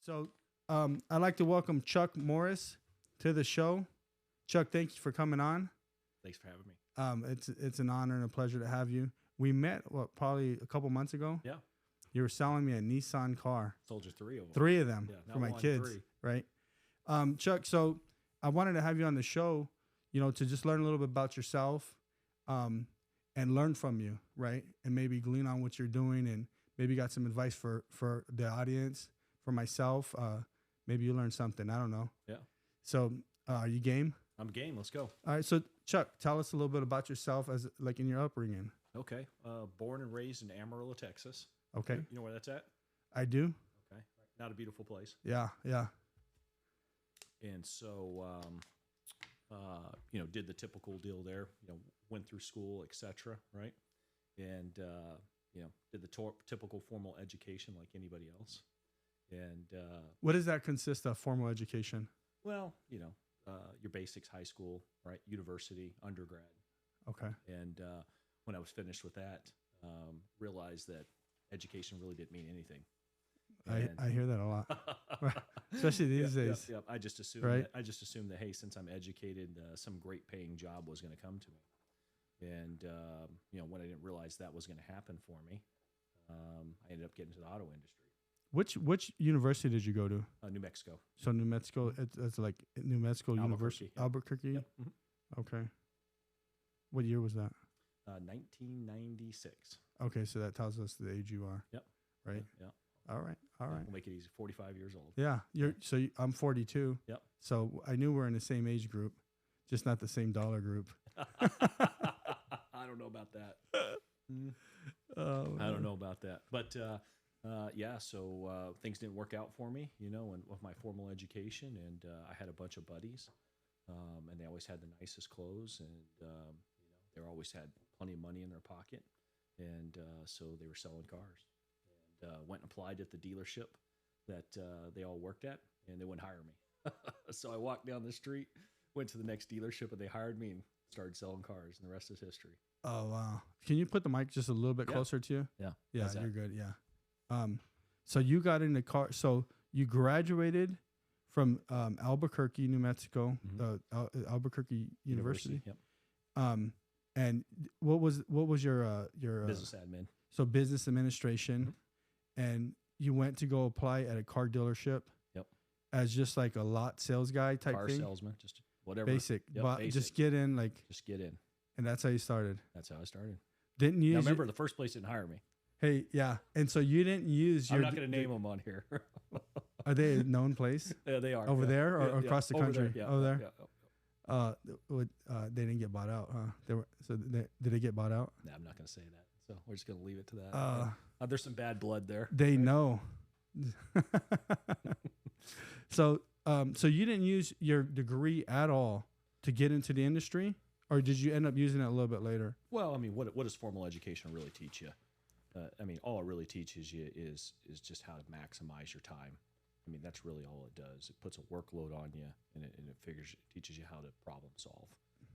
So I'd like to welcome Chuck Morris to the show. Chuck, thank you for coming on. Thanks for having me. It's an honor and a pleasure to have you. We met, probably a couple months ago? Yeah. You were selling me a Nissan car. Sold you three of them. Three of them Yeah, for my one, kids, three. right? Chuck, so I wanted to have you on the show, to just learn a little bit about yourself and learn from you, right? And maybe glean on what you're doing and maybe got some advice for the audience, for myself. Maybe you learned something. I don't know. Yeah. So are you game? I'm game. Let's go. All right. So Chuck, tell us a little bit about yourself as like in your upbringing. Okay. Born and raised in Amarillo, Texas. Okay. You know where that's at? I do. Okay. Not a beautiful place. Yeah. Yeah. And so, did the typical deal there, went through school, etc. Right. And, did the typical formal education like anybody else. And what does that consist of, formal education? well, your basics, high school, right? University, undergrad. Okay. And when I was finished with that, realized that education really didn't mean anything. I hear that a lot, especially these days. Yeah. I just assumed Right. that, hey, since I'm educated, some great paying job was going to come to me. And when I didn't realize that was going to happen for me, I ended up getting into the auto industry. Which university did you go to? New Mexico. So New Mexico, it's like New Mexico University, yeah. Albuquerque. Yep. Mm-hmm. Okay. What year was that? 1996. Okay, so that tells us the age you are. Yep. Right. Yeah. All right. All right. We'll make it easy. 45 years old. Yeah. I'm 42. Yep. So I knew we're in the same age group, just not the same dollar group. I don't know about that. Oh, I don't know about that. But so things didn't work out for me, and with my formal education. And I had a bunch of buddies, and they always had the nicest clothes, and they always had plenty of money in their pocket. And so they were selling cars. And went and applied at the dealership that they all worked at, and they wouldn't hire me. So I walked down the street, went to the next dealership, and they hired me and started selling cars, and the rest is history. Oh, wow. Can you put the mic just a little bit closer to you? Yeah. Yeah, How's that? you're good. Yeah. So you got in the car. So you graduated from Albuquerque, New Mexico, Mm-hmm. Albuquerque University. Yep. And what was your Business admin. So business administration, and you went to go apply at a car dealership. Yep. As just like a lot sales guy type Car thing. salesman, just whatever. Basic, Yep, but basic. just get in Just get in. and that's how you started. That's how I started. Didn't use. Now remember, the first place didn't hire me. Hey, yeah, and so you didn't use your. I'm not going to name them on here. Are they a known place? Yeah, they are. Over yeah. there or Yeah, across the over country? There. Yeah, Over there? Yeah. They didn't get bought out, huh? Did they get bought out? No, I'm not going to say that. So we're just going to leave it to that. There's some bad blood there. They know. So you didn't use your degree at all to get into the industry, or did you end up using it a little bit later? Well, I mean, what does formal education really teach you? All it really teaches you is just how to maximize your time. I mean, that's really all it does. It puts a workload on you, and it teaches you how to problem solve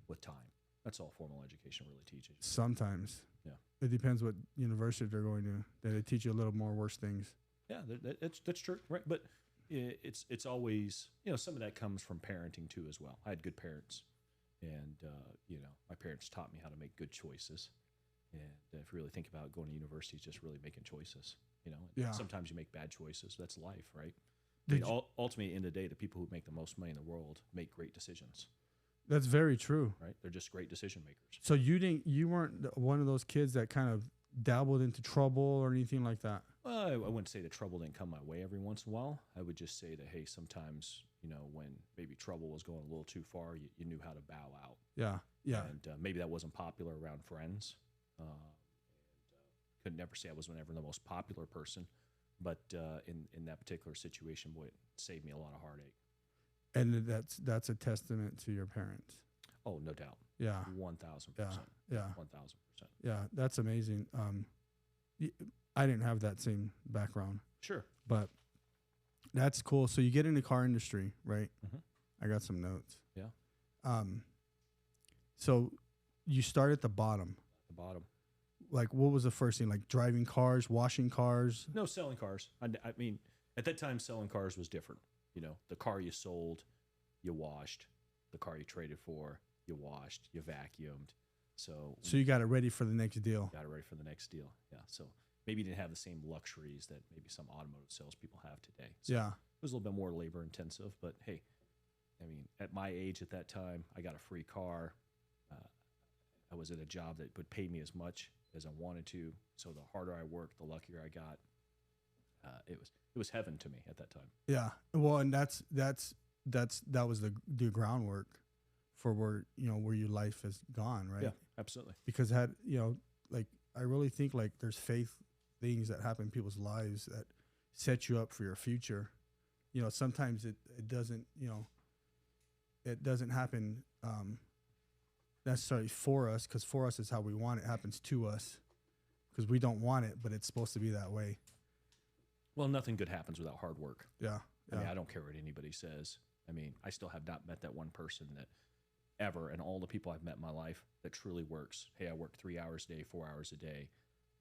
with time. That's all formal education really teaches you. Sometimes. Yeah. It depends what university they're going to. They teach you a little more worse things. Yeah, that's true, right? But it's always, some of that comes from parenting too as well. I had good parents, and my parents taught me how to make good choices. And if you really think about going to university, it's just really making choices. Yeah. Sometimes you make bad choices. That's life, right? Ultimately, at the end of the day, the people who make the most money in the world make great decisions. That's very true. Right? They're just great decision makers. So you weren't one of those kids that kind of dabbled into trouble or anything like that? Well, I wouldn't say the trouble didn't come my way every once in a while. I would just say that, hey, sometimes, when maybe trouble was going a little too far, you knew how to bow out. Yeah, yeah. And maybe that wasn't popular around friends. Could never say I was ever the most popular person, but in that particular situation, boy, it saved me a lot of heartache. And that's a testament to your parents. Oh, no doubt. Yeah. 1,000%. Yeah. 1,000%. Yeah, that's amazing. I didn't have that same background. Sure. But that's cool. So you get in the car industry, right? Mm-hmm. I got some notes. Yeah. So you start at the bottom. The bottom. Like, what was the first thing? Like driving cars, washing cars? No, selling cars. I mean, At that time, selling cars was different. You know, the car you sold, you washed. The car you traded for, you washed, you vacuumed. So you got it ready for the next deal. got it ready for the next deal. Yeah. So maybe you didn't have the same luxuries that maybe some automotive salespeople have today. So Yeah. it was a little bit more labor intensive, but hey, I mean, at my age at that time, I got a free car. I was at a job that would pay me as much as I wanted to. So the harder I worked, the luckier I got. It was heaven to me at that time. Yeah. Well, and that was the groundwork for where your life has gone, right? Yeah, absolutely. Because like I really think like there's faith things that happen in people's lives that set you up for your future. You know, sometimes it doesn't, it doesn't happen necessarily for us, because for us is how we want it. It happens to us because we don't want it, but it's supposed to be that way. Well, nothing good happens without hard work. Yeah. I mean, I don't care what anybody says. I mean, I still have not met that one person that ever, and all the people I've met in my life, that truly works. Hey, I work 3 hours a day, 4 hours a day.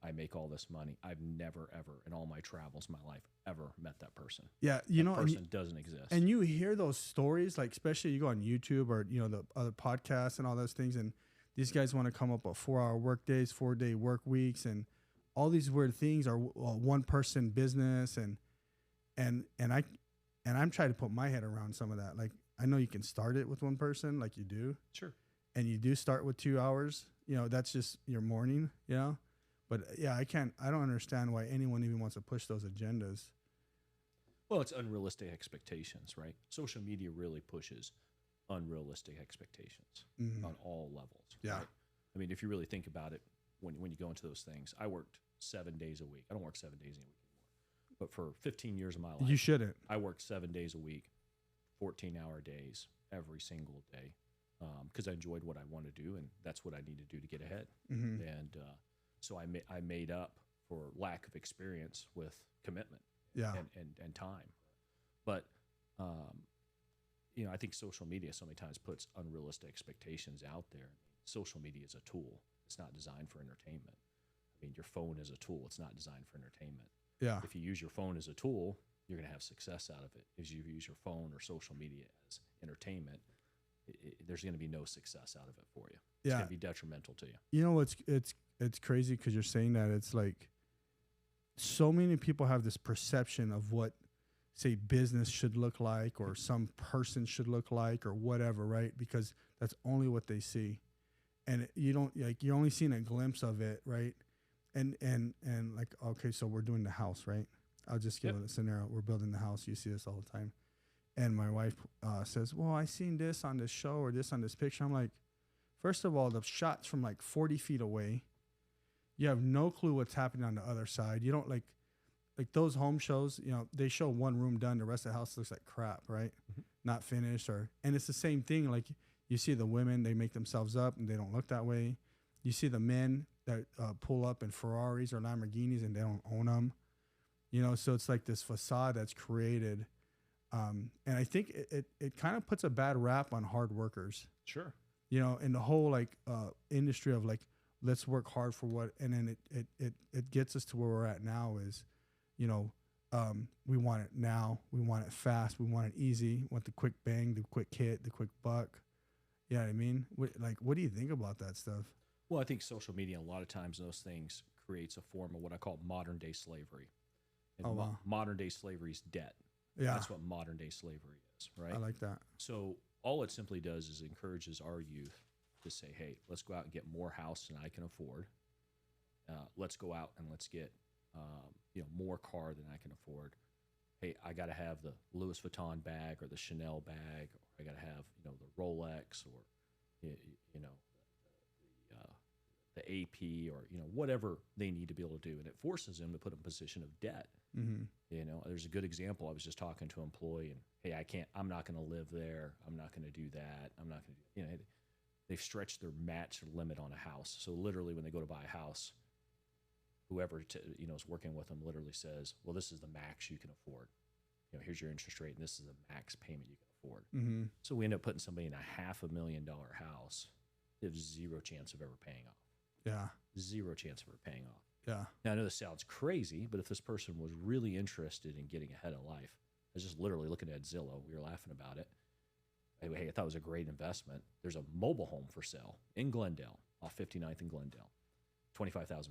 I make all this money. I've never, ever, in all my travels, my life, ever met that person. Yeah, that person doesn't exist. And you hear those stories, like especially you go on YouTube or the other podcasts and all those things, and these guys want to come up with 4-hour work days, 4-day work weeks, and all these weird things are one person business, and I'm trying to put my head around some of that. Like, I know you can start it with one person, like you do. Sure. And you do start with 2 hours. That's just your morning. But yeah, I don't understand why anyone even wants to push those agendas. Well, it's unrealistic expectations, right? Social media really pushes unrealistic expectations on all levels. Yeah. Right? I mean, if you really think about it, when you go into those things, I worked 7 days a week. I don't work 7 days a week anymore. But for 15 years of my life, you shouldn't. I worked 7 days a week, 14-hour days, every single day, because I enjoyed what I want to do, and that's what I need to do to get ahead. Mm-hmm. And so I made up for lack of experience with commitment. Yeah. And time. But, I think social media so many times puts unrealistic expectations out there. Social media is a tool. It's not designed for entertainment. I mean, your phone is a tool. It's not designed for entertainment. Yeah. If you use your phone as a tool, you're going to have success out of it. If you use your phone or social media as entertainment, there's going to be no success out of it for you. It's going to be detrimental to you. You know, it's crazy because you're saying that. It's like so many people have this perception of what, say, business should look like or some person should look like or whatever, right? Because that's only what they see. And you're only seeing a glimpse of it, right? And like, okay, so we're doing the house, right? I'll just give it a scenario. We're building the house. You see this all the time. And my wife says, well, I seen this on this show or this on this picture. I'm like, first of all, the shot's from like 40 feet away. You have no clue what's happening on the other side. You don't like those home shows, they show one room done. The rest of the house looks like crap, right? Mm-hmm. Not finished and it's the same thing. Like you see the women, they make themselves up and they don't look that way. You see the men that pull up in Ferraris or Lamborghinis and they don't own them, so it's like this facade that's created. And I think it kind of puts a bad rap on hard workers. Sure. In the whole industry of let's work hard for what, and then it gets us to where we're at now is, we want it now, we want it fast, we want it easy, we want the quick bang, the quick hit, the quick buck. You know what I mean? What do you think about that stuff? Well, I think social media, a lot of times those things creates a form of what I call modern day slavery. And modern day slavery is debt. Yeah. That's what modern day slavery is, right? I like that. So all it simply does is encourages our youth to say, hey, let's go out and get more house than I can afford. Let's go out and let's get, more car than I can afford. Hey, I got to have the Louis Vuitton bag or the Chanel bag, or I got to have, the Rolex or, the AP or, whatever they need to be able to do. And it forces them to put in a position of debt. Mm-hmm. There's a good example. I was just talking to an employee and, hey, I'm not going to live there. I'm not going to do that. I'm not going to, they've stretched their match limit on a house. So literally when they go to buy a house, whoever is working with them literally says, well, this is the max you can afford. Here's your interest rate, and this is the max payment you can afford. Mm-hmm. So we end up putting somebody in a $500,000 house. They have zero chance of ever paying off. Yeah. Zero chance of ever paying off. Yeah. Now, I know this sounds crazy, but if this person was really interested in getting ahead of life, I was just literally looking at Zillow. We were laughing about it. Hey, I thought it was a great investment. There's a mobile home for sale in Glendale, off 59th in Glendale, $25,000,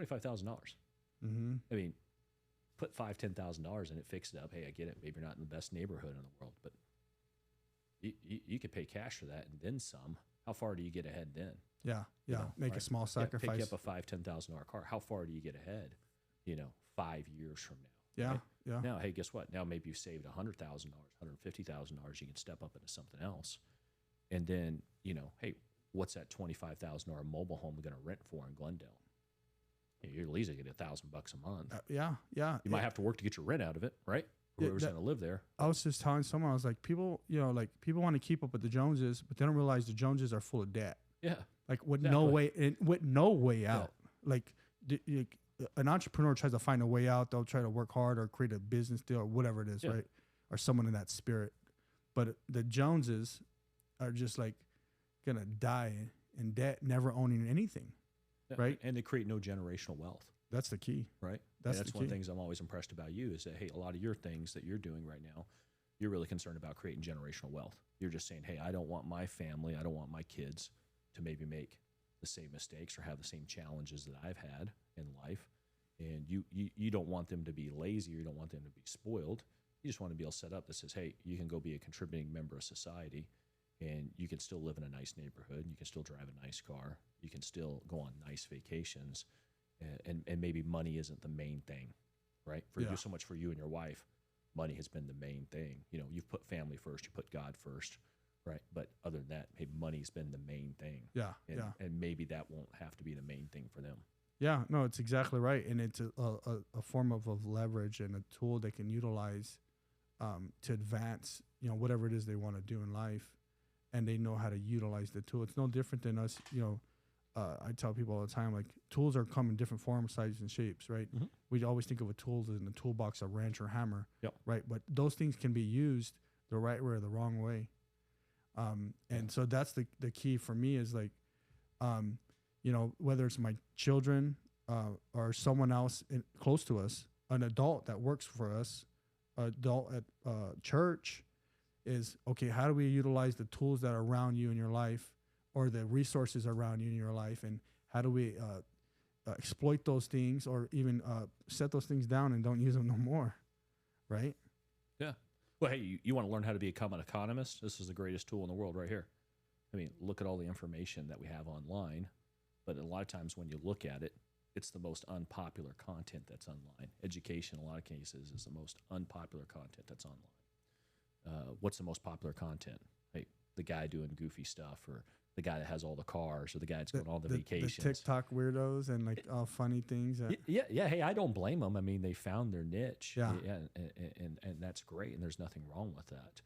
$25,000. Mm-hmm. I mean, put $5,000-$10,000 in it, fix it up. Hey, I get it. Maybe you're not in the best neighborhood in the world, but you could pay cash for that and then some. How far do you get ahead then? Yeah. You Yeah. know, Make a right? small sacrifice. Pick you up a $5,000-$10,000 car. How far do you get ahead? 5 years from now. Yeah. Right? Yeah. Now, hey, guess what? Now maybe you saved $100,000, $150,000. You can step up into something else, and then hey, what's that $25,000 mobile home going to rent for in Glendale? You're at least going to get $1,000 a month. Yeah. Yeah. You might have to work to get your rent out of it, right? Whoever's going to live there. I was just telling someone, I was like, people, people want to keep up with the Joneses, but they don't realize the Joneses are full of debt. Yeah. Like with Exactly. no way out. Like an entrepreneur tries to find a way out. They'll try to work hard or create a business deal or whatever it is, right? Or someone in that spirit. But the Joneses are just like gonna die in debt, never owning anything, right? And they create no generational wealth. That's the key, right? That's one of the the key. things I'm always impressed about you is that, hey, a lot of your things that you're doing right now, you're really concerned about creating generational wealth. You're just saying, hey, I don't want my family, I don't want my kids to maybe make the same mistakes or have the same challenges that I've had in life. And you don't want them to be lazy, or you don't want them to be spoiled. You just want to be able to set up that says, hey, you can go be a contributing member of society, and you can still live in a nice neighborhood, you can still drive a nice car, you can still go on nice vacations, and maybe money isn't the main thing, right? For you, so much for you and your wife, money has been the main thing. You've put family first, you put God first, right? But other than that, hey, money's been the main thing. Yeah, and maybe that won't have to be the main thing for them. Yeah, no, it's exactly right. And it's a form of leverage and a tool they can utilize to advance, whatever it is they want to do in life. And they know how to utilize the tool. It's no different than us, I tell people all the time, like, tools are come in different forms, sizes, and shapes, right? Mm-hmm. We always think of a tool as in the toolbox, a wrench or hammer, Yep. right? But those things can be used the right way or the wrong way. And so that's the key for me is like, whether it's my children or someone else close to us, an adult that works for us, adult at church, is, okay, how do we utilize the tools that are around you in your life or the resources around you in your life, and how do we exploit those things or even set those things down and don't use them no more, right? Yeah. Well, hey, you want to learn how to become an economist? This is the greatest tool in the world right here. I mean, look at all the information that we have online, but a lot of times when you look at it, it's the most unpopular content that's online. Education, in a lot of cases, is the most unpopular content that's online. What's the most popular content? Hey, the guy doing goofy stuff, or the guy that has all the cars, or the guy that's going on the vacations. The TikTok weirdos and like all funny things. Yeah. Hey, I don't blame them. I mean, they found their niche. Yeah. And that's great, and there's nothing wrong with that.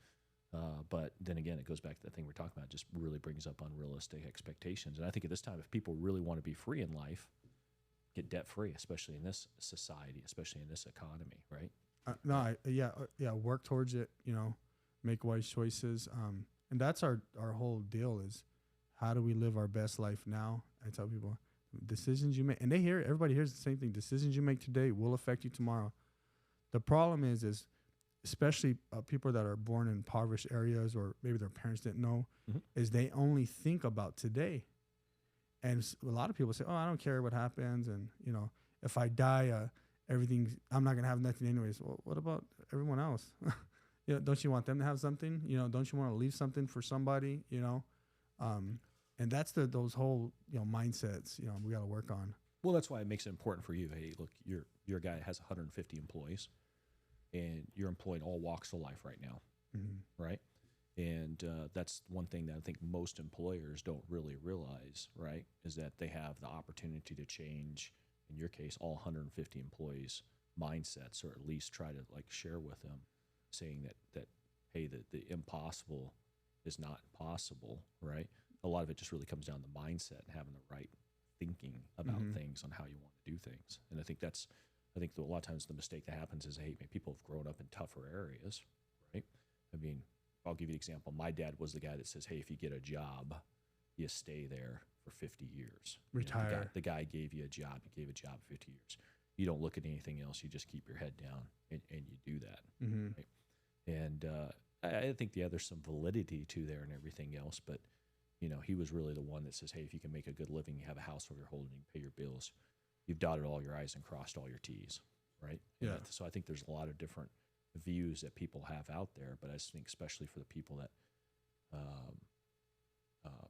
But then again, it goes back to the thing we're talking about. It just really brings up unrealistic expectations. And I think at this time, if people really want to be free in life, get debt free, especially in this society, especially in this economy, right? Work towards it. Make wise choices. And that's our whole deal is, how do we live our best life now? I tell people, decisions you make, and everybody hears the same thing. Decisions you make today will affect you tomorrow. The problem is especially people that are born in impoverished areas, or maybe their parents didn't know, is they only think about today. And a lot of people say, oh, I don't care what happens. And, if I die, I'm not going to have nothing anyways. Well, what about everyone else? Don't you want them to have something? Don't you want to leave something for somebody? And that's those whole mindsets. We got to work on. Well, that's why it makes it important for you. Hey, look, you're a guy that has 150 employees, and you're employing all walks of life right now, right? And that's one thing that I think most employers don't really realize, right? Is that they have the opportunity to change, in your case, all 150 employees' mindsets, or at least try to share with them, saying that hey, the impossible is not possible, right? A lot of it just really comes down to mindset and having the right thinking about things on how you want to do things. And I think a lot of times the mistake that happens is, hey, people have grown up in tougher areas, right? I mean, I'll give you an example. My dad was the guy that says, hey, if you get a job, you stay there for 50 years. Retire. The guy gave you a job. He gave a job 50 years. You don't look at anything else. You just keep your head down and you do that. Mm-hmm. Right? And I think there's some validity to there and everything else, but he was really the one that says, hey, if you can make a good living, you have a house over your holding, you can pay your bills, you've dotted all your I's and crossed all your T's, right? Yeah. So I think there's a lot of different views that people have out there, but I just think especially for the people that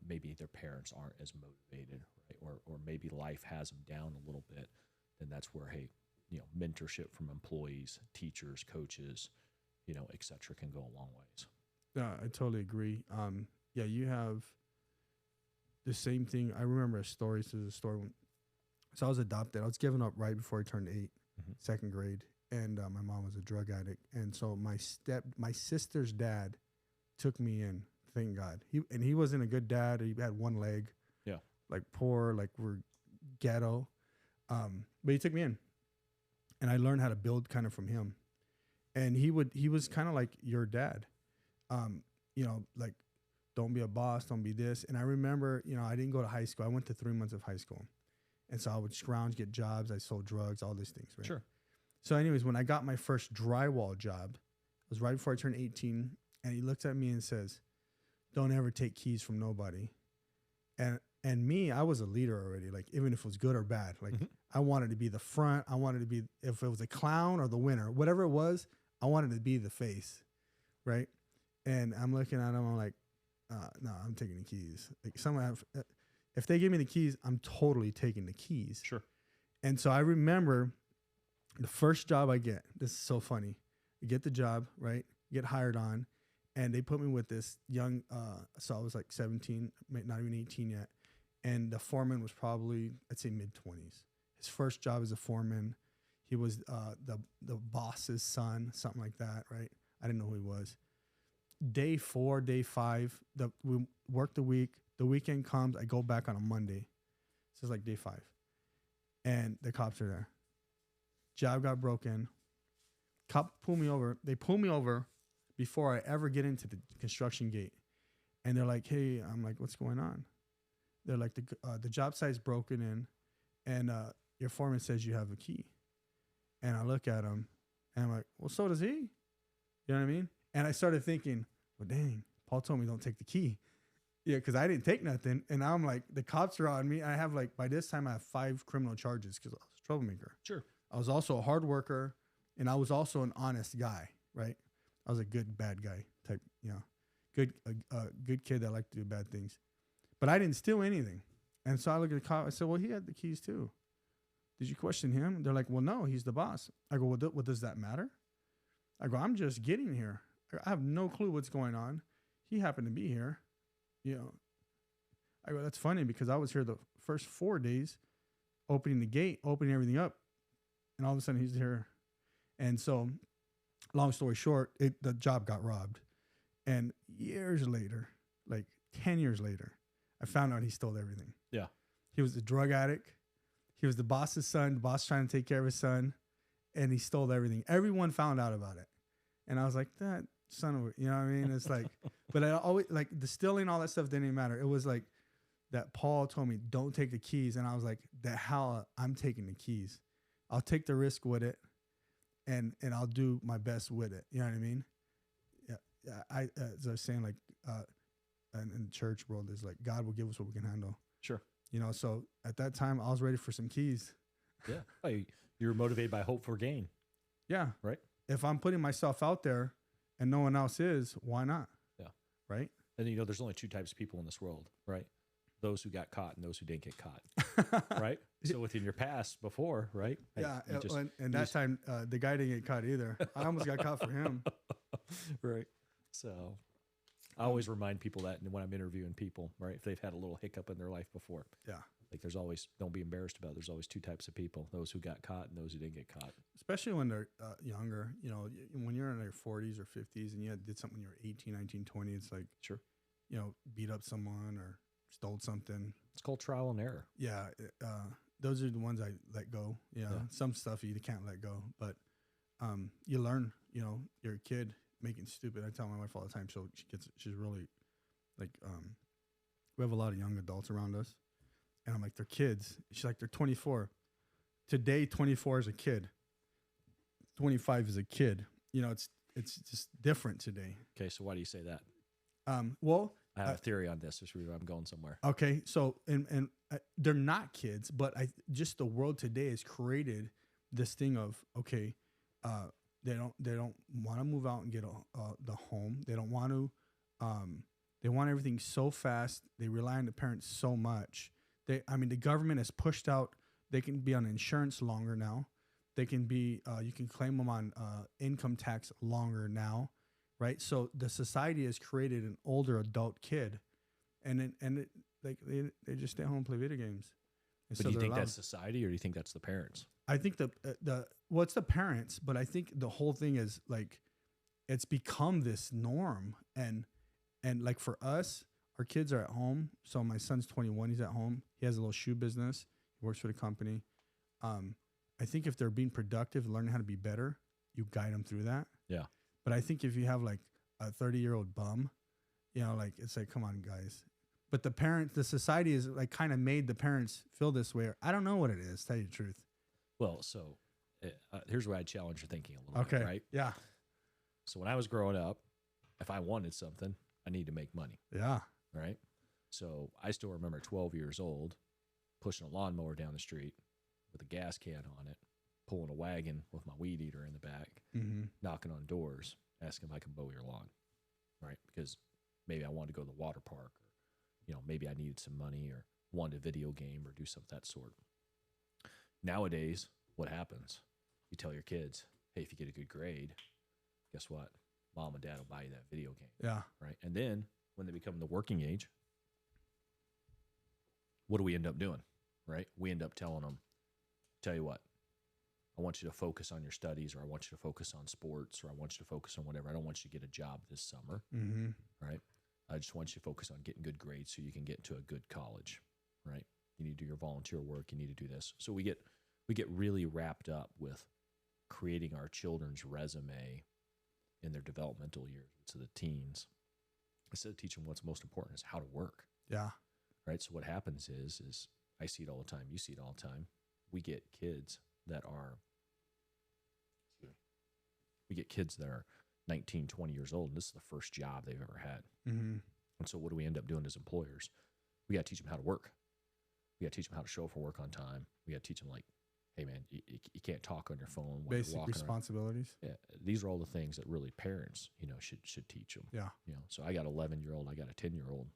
maybe their parents aren't as motivated, right? Or maybe life has them down a little bit, then that's where, hey, mentorship from employees, teachers, coaches, et cetera, can go a long ways. Yeah, I totally agree. Yeah, you have the same thing. I remember a story. So there's a story so I was adopted. I was given up right before I turned 8, Mm-hmm. second grade, and my mom was a drug addict. And so my sister's dad took me in. Thank God. He wasn't a good dad. He had one leg. Yeah. Like poor, like we're ghetto. But he took me in, and I learned how to build kind of from him. And he was kind of like your dad, like, don't be a boss, don't be this. And I remember, I didn't go to high school. I went to 3 months of high school. And so I would scrounge, get jobs. I sold drugs, all these things, right? Sure. So anyways, when I got my first drywall job, it was right before I turned 18. And he looks at me and says, don't ever take keys from nobody. And me, I was a leader already, like even if it was good or bad. Like Mm-hmm. I wanted to be the front. I wanted to be, if it was a clown or the winner, whatever it was, I wanted to be the face, right? And I'm looking at him, I'm like, no, I'm taking the keys. Like if they give me the keys, I'm totally taking the keys. Sure. And so I remember the first job I get, this is so funny. You get the job, right? Get hired on, and they put me with this young, so I was like 17, not even 18 yet. And the foreman was probably, I'd say mid-20s. His first job as a foreman. He was the boss's son, something like that, right? I didn't know who he was. Day 4, day 5, we work the week. The weekend comes. I go back on a Monday. So it's like day 5. And the cops are there. Job got broken. Cop pull me over. They pull me over before I ever get into the construction gate. And they're like, hey, I'm like, what's going on? They're like, the job site's broken in, and your foreman says you have a key. And I look at him, and I'm like, well, so does he. You know what I mean? And I started thinking, well, dang, Paul told me don't take the key. Yeah, because I didn't take nothing. And now I'm like, the cops are on me. I have by this time I have 5 criminal charges because I was a troublemaker. Sure. I was also a hard worker, and I was also an honest guy, right? I was a good, bad guy type, good kid that liked to do bad things. But I didn't steal anything. And so I look at the cop. I said, well, he had the keys too. Did you question him? They're like, well, no, he's the boss. I go, well, does that matter? I go, I'm just getting here. I have no clue what's going on. He happened to be here. I go, that's funny because I was here the first 4 days, opening the gate, opening everything up. And all of a sudden he's here. And so long story short, the job got robbed. And years later, like 10 years later, I found out he stole everything. Yeah. He was a drug addict. He was the boss's son, the boss trying to take care of his son, and he stole everything. Everyone found out about it. And I was like, that son of a, you know what I mean? It's like, but I always, like the stealing, all that stuff didn't even matter. It was like that Paul told me, don't take the keys. And I was like, the hell, I'm taking the keys. I'll take the risk with it, and I'll do my best with it. You know what I mean? Yeah. As I was saying, like, in the church world, is like, God will give us what we can handle. Sure. So at that time, I was ready for some keys. Yeah. Oh, you're motivated by hope for gain. Yeah. Right. If I'm putting myself out there and no one else is, why not? Yeah. Right. And there's only 2 types of people in this world, right? Those who got caught and those who didn't get caught. Right. So within your past before, right? Yeah. And that time, the guy didn't get caught either. I almost got caught for him. Right. So I always remind people that when I'm interviewing people, right, if they've had a little hiccup in their life before. Yeah. Like there's always, don't be embarrassed about it. There's always 2 types of people, those who got caught and those who didn't get caught. Especially when they're younger, when you're in your 40s or 50s and you did something when you were 18, 19, 20, it's like, sure, beat up someone or stole something. It's called trial and error. Yeah. Those are the ones I let go. Yeah. Some stuff you can't let go, but you learn, you're a kid making stupid. I tell my wife all the time, she's really like, we have a lot of young adults around us. And I'm like, they're kids. She's like, they're 24. Today, 24 is a kid. 25 is a kid. You know, it's just different today. Okay, so why do you say that? Well, I have a theory on this. I'm going somewhere. okay, so and they're not kids, but just the world today has created this thing of, okay, they don't want to move out and get the home. They don't want to. They want everything so fast. They rely on the parents so much. The government has pushed out. They can be on insurance longer now. They can be. You can claim them on income tax longer now, right? So the society has created an older adult kid, and they just stay home and play video games. But do you think that's society, or do you think that's the parents? I think it's the parents, but I think the whole thing is like, it's become this norm, and like for us, our kids are at home. So my son's 21; he's at home. He has a little shoe business. He works for the company. I think if they're being productive, learning how to be better, you guide them through that. Yeah. But I think if you have like a 30-year-old bum, you know, like it's like, come on, guys. But the society is like kind of made the parents feel this way. I don't know what it is, tell you the truth. Well, so here's where I challenge your thinking a little bit, right? Yeah. So when I was growing up, if I wanted something, I needed to make money. Yeah. Right? So I still remember 12 years old, pushing a lawnmower down the street with a gas can on it, pulling a wagon with my weed eater in the back, knocking on doors, asking if I can mow your lawn, right? Because maybe I wanted to go to the water park, or, you know, maybe I needed some money or wanted a video game or do something of that sort. Nowadays, what happens? You tell your kids, hey, if you get a good grade, guess what? Mom and dad will buy you that video game. Yeah. Right? And then when they become the working age, what do we end up doing? Right? We end up telling them, tell you what, I want you to focus on your studies, or I want you to focus on sports, or I want you to focus on whatever. I don't want you to get a job this summer. Right? I just want you to focus on getting good grades so you can get into a good college. Right? You need to do your volunteer work. You need to do this. So we get really wrapped up with creating our children's resume in their developmental years, to the teens, instead of teaching what's most important is how to work. Yeah. Right. So what happens is I see it all the time. You see it all the time. We get kids that are 19, 20 years old, and this is the first job they've ever had. And so what do we end up doing as employers? We got to teach them how to work. We got to teach them how to show up for work on time. We got to teach them, like, hey, man, you can't talk on your phone when basic you're walking responsibilities. Yeah, these are all the things that really parents, you know, should teach them. Yeah. You know, so I got 11-year-old, I got a 10-year-old.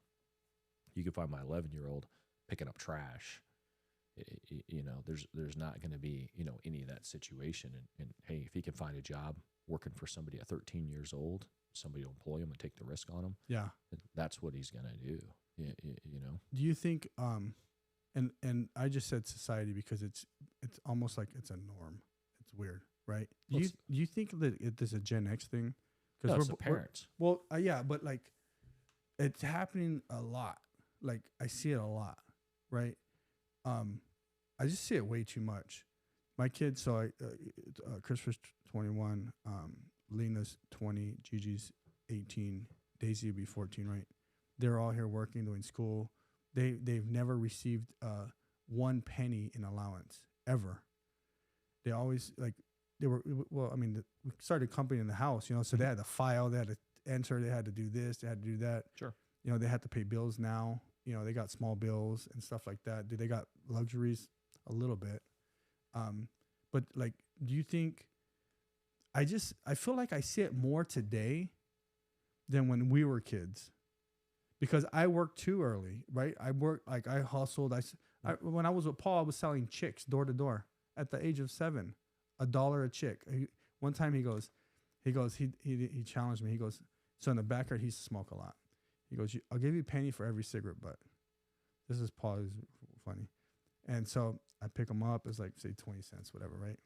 You can find my 11-year-old picking up trash. You know, there's not going to be, you know, any of that situation. And hey, if he can find a job working for somebody at 13 years old, somebody will employ him and take the risk on him. Yeah. That's what he's going to do. You know. Do you think? And I just said society because it's almost like it's a norm. It's weird, right? Do you think that this is a Gen X thing? Because it's the parents. Yeah, but like it's happening a lot. Like I see it a lot, right? I just see it way too much. My kids, so Christopher's 21, Lena's 20, Gigi's 18, Daisy will be 14, right? They're all here working, doing school. They've never received 1 penny in allowance ever. They always we started a company in the house, you know, so they had to file, they had to enter, they had to do this, they had to do that. Sure. You know, they had to pay bills now. You know, they got small bills and stuff like that. They got luxuries a little bit. But like, do you think, I feel like I see it more today than when we were kids. Because I worked too early, right? I hustled. When I was with Paul, I was selling chicks door to door at the age of 7, $1 a chick. One time he challenged me. He goes, so in the backyard, he used to smoke a lot. He goes, I'll give you a penny for every cigarette butt. This is Paul, is funny. And so I pick him up. It's like, say 20 cents, whatever, right?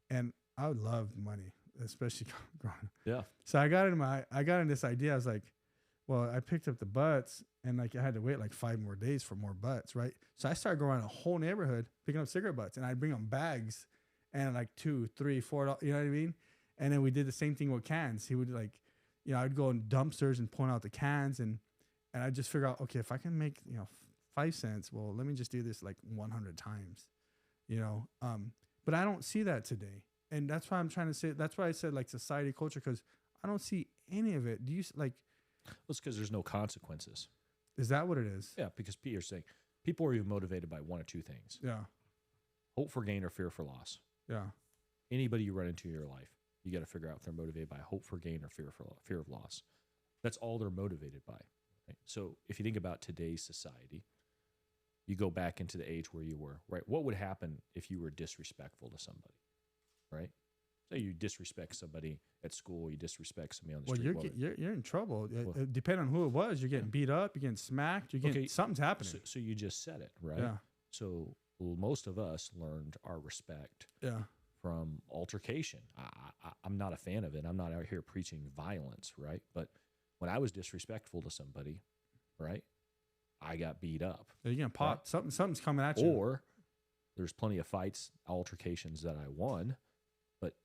And I loved money, especially growing up. Yeah. So I got in this idea. I was like, well, I picked up the butts, and like I had to wait like 5 more days for more butts, right? So I started going around a whole neighborhood picking up cigarette butts, and I'd bring them bags and like $2, $3, $4, you know what I mean? And then we did the same thing with cans. He would like, you know, I'd go in dumpsters and point out the cans, and I'd just figure out, okay, if I can make, you know, 5 cents. Well, let me just do this like 100 times, you know? But I don't see that today. And that's why I'm trying to say, that's why I said like society, culture, because I don't see any of it. Do you like, Well, it's because there's no consequences. is that what it is? Yeah, because Peter's saying people are even motivated by one of two things: Yeah. hope for gain or fear for loss. Yeah. Anybody you run into in your life, you got to figure out if they're motivated by hope for gain or fear of loss. That's all they're motivated by. Right? So if you think about today's society, you go back into the age where you were, right? What would happen if you were disrespectful to somebody, right? Say you disrespect somebody at school, you disrespect somebody on the street. Well, you're in trouble. Depending on who it was, you're getting beat up, you're getting smacked, you're getting something's happening. So you just said it, right? Yeah. So most of us learned our respect from altercation. I'm not a fan of it. I'm not out here preaching violence, right? But when I was disrespectful to somebody, right, I got beat up. You're getting popped. Right? Something's coming at you. Or there's plenty of fights, altercations that I won, but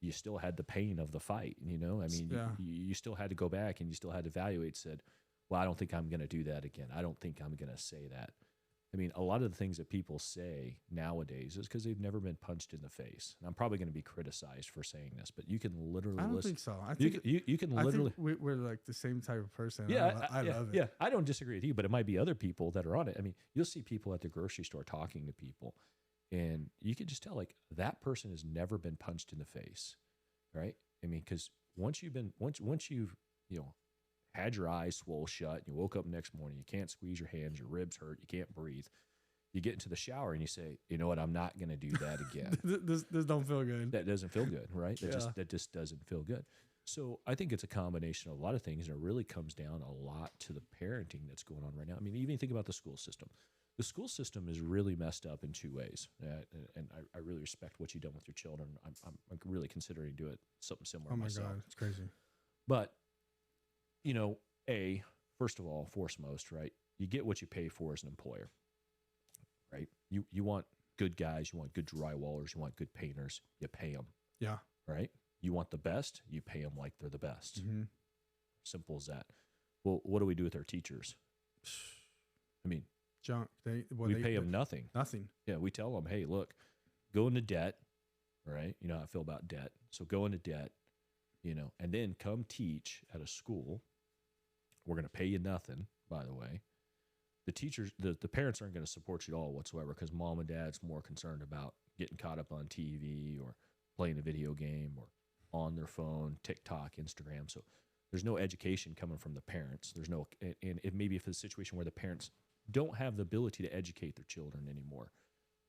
you still had the pain of the fight, you know? I mean, you still had to go back and you still had to evaluate, said, well, I don't think I'm going to do that again. I don't think I'm going to say that. I mean, a lot of the things that people say nowadays is because they've never been punched in the face. And I'm probably going to be criticized for saying this, but you can literally I don't listen. think so. I think you can literally. I think we're like the same type of person. Yeah, I love it. Yeah, I don't disagree with you, but it might be other people that are on it. I mean, you'll see people at the grocery store talking to people, and you can just tell like that person has never been punched in the face, right? I mean, because once you've had your eyes swole shut, and you woke up next morning, you can't squeeze your hands, your ribs hurt, you can't breathe. You get into the shower and you say, you know what, I'm not going to do that again. this don't feel good. That doesn't feel good, right? That just doesn't feel good. So I think it's a combination of a lot of things, and it really comes down a lot to the parenting that's going on right now. I mean, even think about the school system. The school system is really messed up in two ways, and I really respect what you've done with your children. I'm really considering doing something similar myself. Oh, my God, it's crazy. But you know, first of all, foremost, right? You get what you pay for as an employer, right? You want good guys, you want good drywallers, you want good painters, you pay them. Yeah. Right? You want the best, you pay them like they're the best. Mm-hmm. Simple as that. Well, what do we do with our teachers? I mean, junk. We pay them nothing. Nothing. Yeah, we tell them, hey, look, go into debt, right? You know how I feel about debt. So go into debt, you know, and then come teach at a school. We're going to pay you nothing, by the way. The teachers, the parents aren't going to support you at all whatsoever because mom and dad's more concerned about getting caught up on TV or playing a video game or on their phone, TikTok, Instagram. So there's no education coming from the parents. There's no, and it maybe if it's a situation where the parents don't have the ability to educate their children anymore.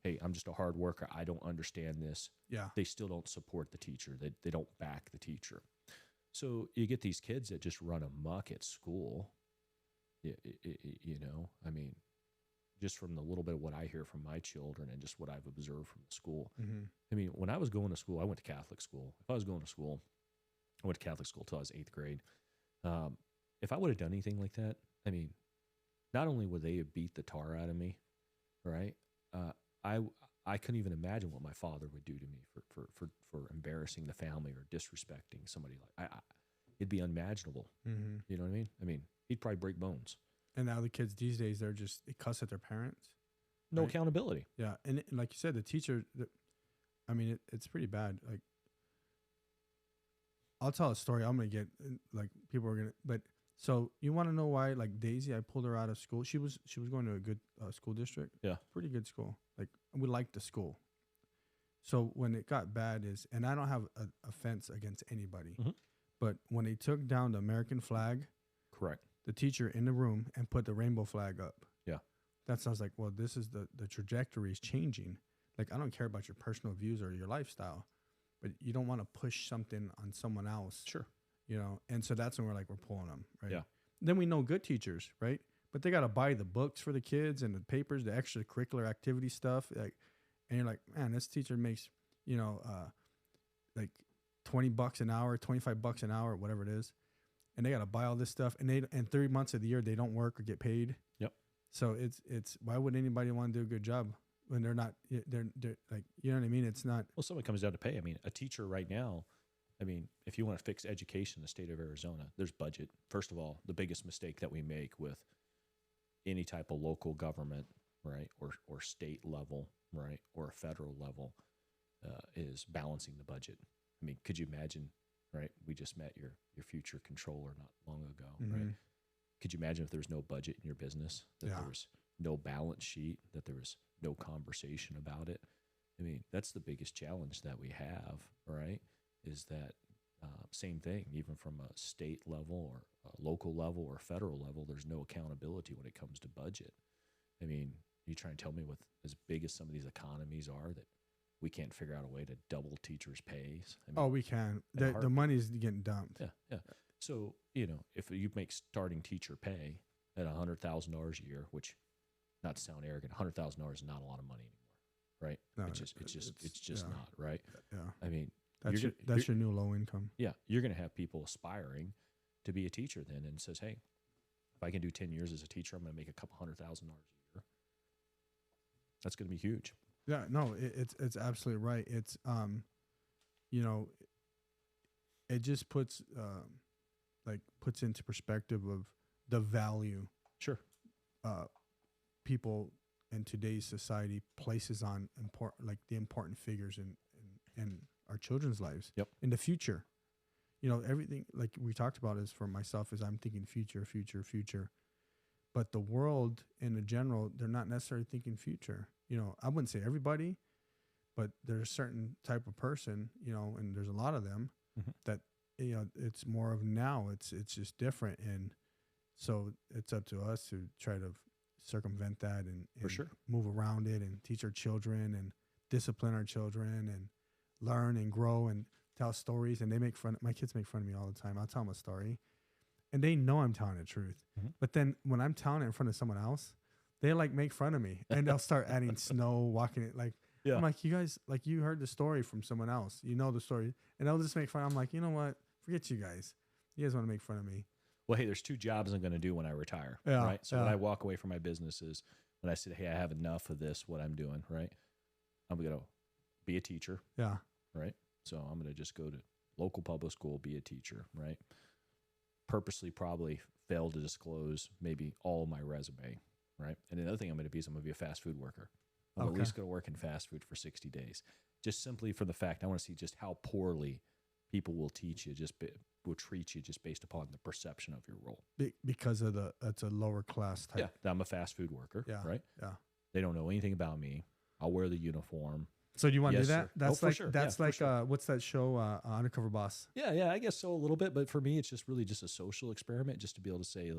Hey, I'm just a hard worker. I don't understand this. Yeah. They still don't support the teacher. They don't back the teacher. So you get these kids that just run amok at school. You know, I mean, just from the little bit of what I hear from my children and just what I've observed from the school. Mm-hmm. I mean, when I was going to school, I went to Catholic school. If I was going to school, I went to Catholic school till I was 8th grade. If I would have done anything like that, I mean, not only would they have beat the tar out of me, right? I couldn't even imagine what my father would do to me for embarrassing the family or disrespecting somebody. Like it'd be unimaginable. Mm-hmm. You know what I mean? I mean, he'd probably break bones. And now the kids these days, they cuss at their parents. No right? accountability. Yeah, and like you said, the teacher. I mean, it's pretty bad. Like, I'll tell a story. I'm gonna get like people are gonna. But so you want to know why? Like Daisy, I pulled her out of school. She was going to a good school district. Yeah, pretty good school. Like we liked the school. So when it got bad and I don't have an offense against anybody, mm-hmm. but when they took down the American flag, correct, the teacher in the room and put the rainbow flag up. Yeah, that sounds like, well, this is the trajectory is changing. Like I don't care about your personal views or your lifestyle, but you don't want to push something on someone else. Sure. You know, and so that's when we're pulling them, right? Yeah. Then we know good teachers, right? But they got to buy the books for the kids and the papers, the extracurricular activity stuff. Like, and you're like, man, this teacher makes, you know, like $20 an hour, $25 an hour, whatever it is. And they got to buy all this stuff. And 3 months of the year, they don't work or get paid. Yep. So it's why would anybody want to do a good job when they're not, they're like, you know what I mean? It's not. Well, someone comes down to pay. I mean, a teacher right now, I mean, if you want to fix education in the state of Arizona, there's budget. First of all, the biggest mistake that we make with any type of local government, right, or state level, right, or a federal level, is balancing the budget. I mean, could you imagine, right? We just met your future controller not long ago, right? Could you imagine if there was no budget in your business, that there was no balance sheet, that there was no conversation about it? I mean, that's the biggest challenge that we have, right? Is that same thing, even from a state level or a local level or federal level, there's no accountability when it comes to budget. I mean, you try and tell me with as big as some of these economies are that we can't figure out a way to double teachers' pays. I mean, we can. The money's getting dumped. Yeah. So, if you make starting teacher pay at $100,000 a year, which, not to sound arrogant, $100,000 is not a lot of money anymore, right? No, it's just not, right? Yeah. I mean, that's your new low income. Yeah, you're going to have people aspiring to be a teacher then, and says, hey, if I can do 10 years as a teacher, I'm going to make a couple $100,000 a year. That's going to be huge. Yeah, no, it's absolutely right. It's it just puts into perspective of the value Sure. People in today's society places on the important figures in our children's lives. Yep. In the future. Everything like we talked about is for myself is I'm thinking future. But the world in general, they're not necessarily thinking future. I wouldn't say everybody, but there's a certain type of person, and there's a lot of them that, it's more of now. It's just different. And so it's up to us to try to circumvent that and for sure move around it and teach our children and discipline our children and learn and grow and tell stories. And my kids make fun of me all the time. I'll tell them a story and they know I'm telling the truth. But then when I'm telling it in front of someone else, they make fun of me and they'll start adding snow, walking it. I'm like, you guys, you heard the story from someone else, the story, and they'll just make fun. I'm like, you know what? Forget you guys. You guys want to make fun of me. Well, hey, there's two jobs I'm going to do when I retire, right? So when I walk away from my businesses, when I said, hey, I have enough of this, what I'm doing, right? I'm going to be a teacher. Yeah. Right. So I'm going to just go to local public school, be a teacher, right? Purposely probably fail to disclose maybe all my resume, right? And another thing I'm going to be is I'm going to be a fast food worker. I'm at least going to work in fast food for 60 days. Just simply for the fact I want to see just how poorly people will treat you just based upon the perception of your role. Because of it's a lower class type. Yeah, I'm a fast food worker, right? Yeah. They don't know anything about me. I'll wear the uniform. So do you want to do that? Sir. That's sure. That's what's that show, Undercover Boss? Yeah, I guess so a little bit. But for me, it's just really just a social experiment, just to be able to say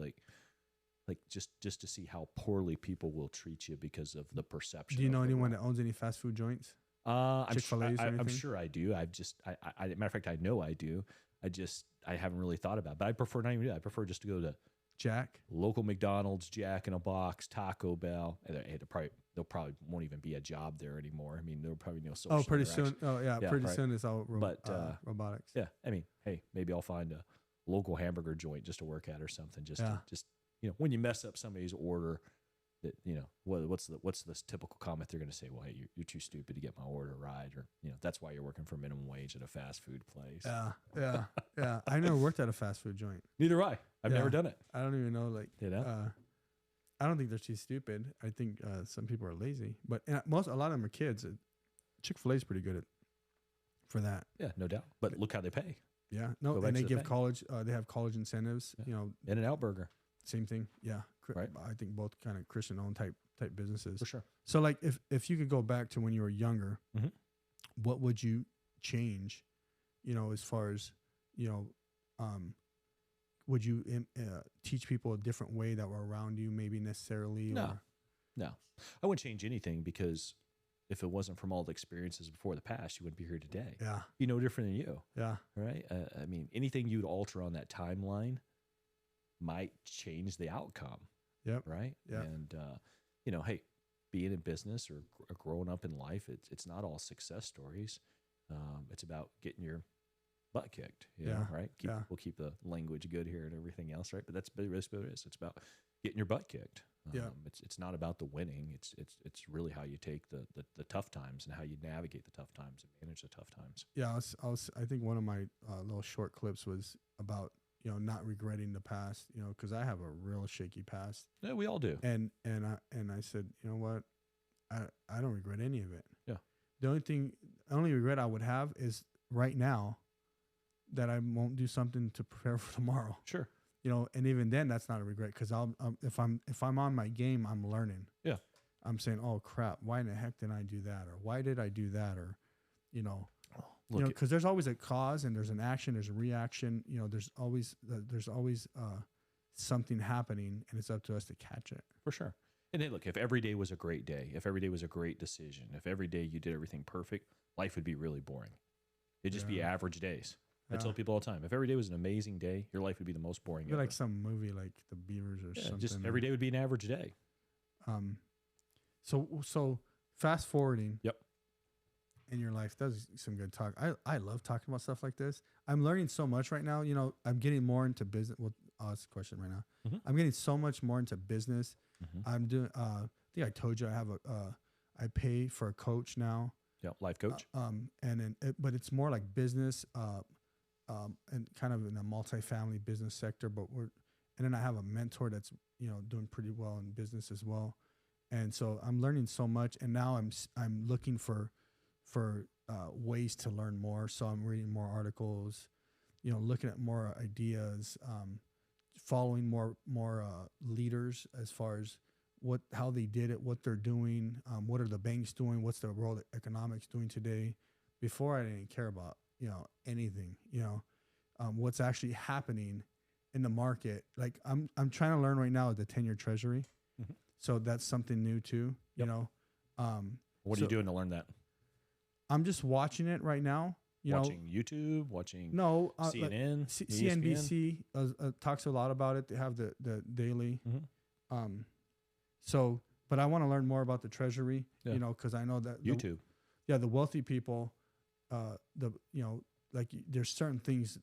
just to see how poorly people will treat you because of the perception. Do you know anyone that owns any fast food joints? Chick-fil-A's I'm sure I do. Matter of fact, I know I do. I haven't really thought about it, but I prefer not even do that. I prefer just to go to Jack, local McDonald's, Jack in a Box, Taco Bell. And they'll probably won't even be a job there anymore. I mean, there'll probably be no social pretty interaction. soon. Oh yeah, pretty soon it's all robotics. Yeah, I mean, hey, maybe I'll find a local hamburger joint just to work at or something. Just when you mess up somebody's order, that what's the typical comment they're going to say? Well, hey, you're too stupid to get my order right, or that's why you're working for minimum wage at a fast food place. Yeah. I never worked at a fast food joint. Neither I. I've never done it. I don't even know. I don't think they're too stupid. I think some people are lazy, but a lot of them are kids. Chick-fil-A is pretty good for that. Yeah, no doubt. But look how they pay. Yeah, no, and they give college. They have college incentives. Yeah. In-N-Out Burger. Same thing. Yeah. Right. I think both kind of Christian-owned type businesses. For sure. So if you could go back to when you were younger, what would you change? As far as would you teach people a different way that were around you, maybe necessarily? No. I wouldn't change anything, because if it wasn't from all the experiences before the past, you wouldn't be here today. Yeah. Be no different than you. Yeah. Right. I mean, anything you'd alter on that timeline might change the outcome. Yep. Right. Yeah. And, hey, being in business or growing up in life, it's not all success stories. It's about getting your butt kicked, right? We'll keep the language good here and everything else, right? But that's what it is. It's about getting your butt kicked. It's not about the winning. It's really how you take the tough times and how you navigate the tough times and manage the tough times. Yeah. I think one of my little short clips was about, not regretting the past, because I have a real shaky past. Yeah, we all do. And I said, you know what, I don't regret any of it. Yeah. The only regret I would have is right now that I won't do something to prepare for tomorrow. Sure. And even then, that's not a regret, because if I'm on my game, I'm learning. Yeah. I'm saying, oh crap, why in the heck did I do that, or why did I do that, or because there's always a cause and there's an action, there's a reaction. There's always something happening, and it's up to us to catch it. For sure. And then look, if every day was a great day, if every day was a great decision, if every day you did everything perfect, life would be really boring. It'd just be average days. I tell people all the time, if every day was an amazing day, your life would be the most boring ever. Like some movie, like The Beavers or something. Just every day would be an average day. So fast forwarding. Yep. In your life, that's some good talk. I love talking about stuff like this. I'm learning so much right now. I'm getting more into business. Well, I'll ask a question right now. Mm-hmm. I'm getting so much more into business. Mm-hmm. I'm doing. I think I told you I have I pay for a coach now. Yeah, life coach. But it's more like business. And kind of in a multifamily business sector. And then I have a mentor that's doing pretty well in business as well. And so I'm learning so much. And now I'm looking for ways to learn more. So I'm reading more articles, looking at more ideas, following more leaders as far as how they did it, what they're doing, what are the banks doing, what's the world economics doing today. Before I didn't care about anything, what's actually happening in the market. Like I'm trying to learn right now the 10-year treasury. Mm-hmm. So that's something new too, Yep. What are you doing to learn that? I'm just watching it right now. Watching YouTube, watching CNN, like CNBC talks a lot about it. They have the daily. Mm-hmm. But I want to learn more about the treasury, because I know that YouTube. The wealthy people, like there's certain things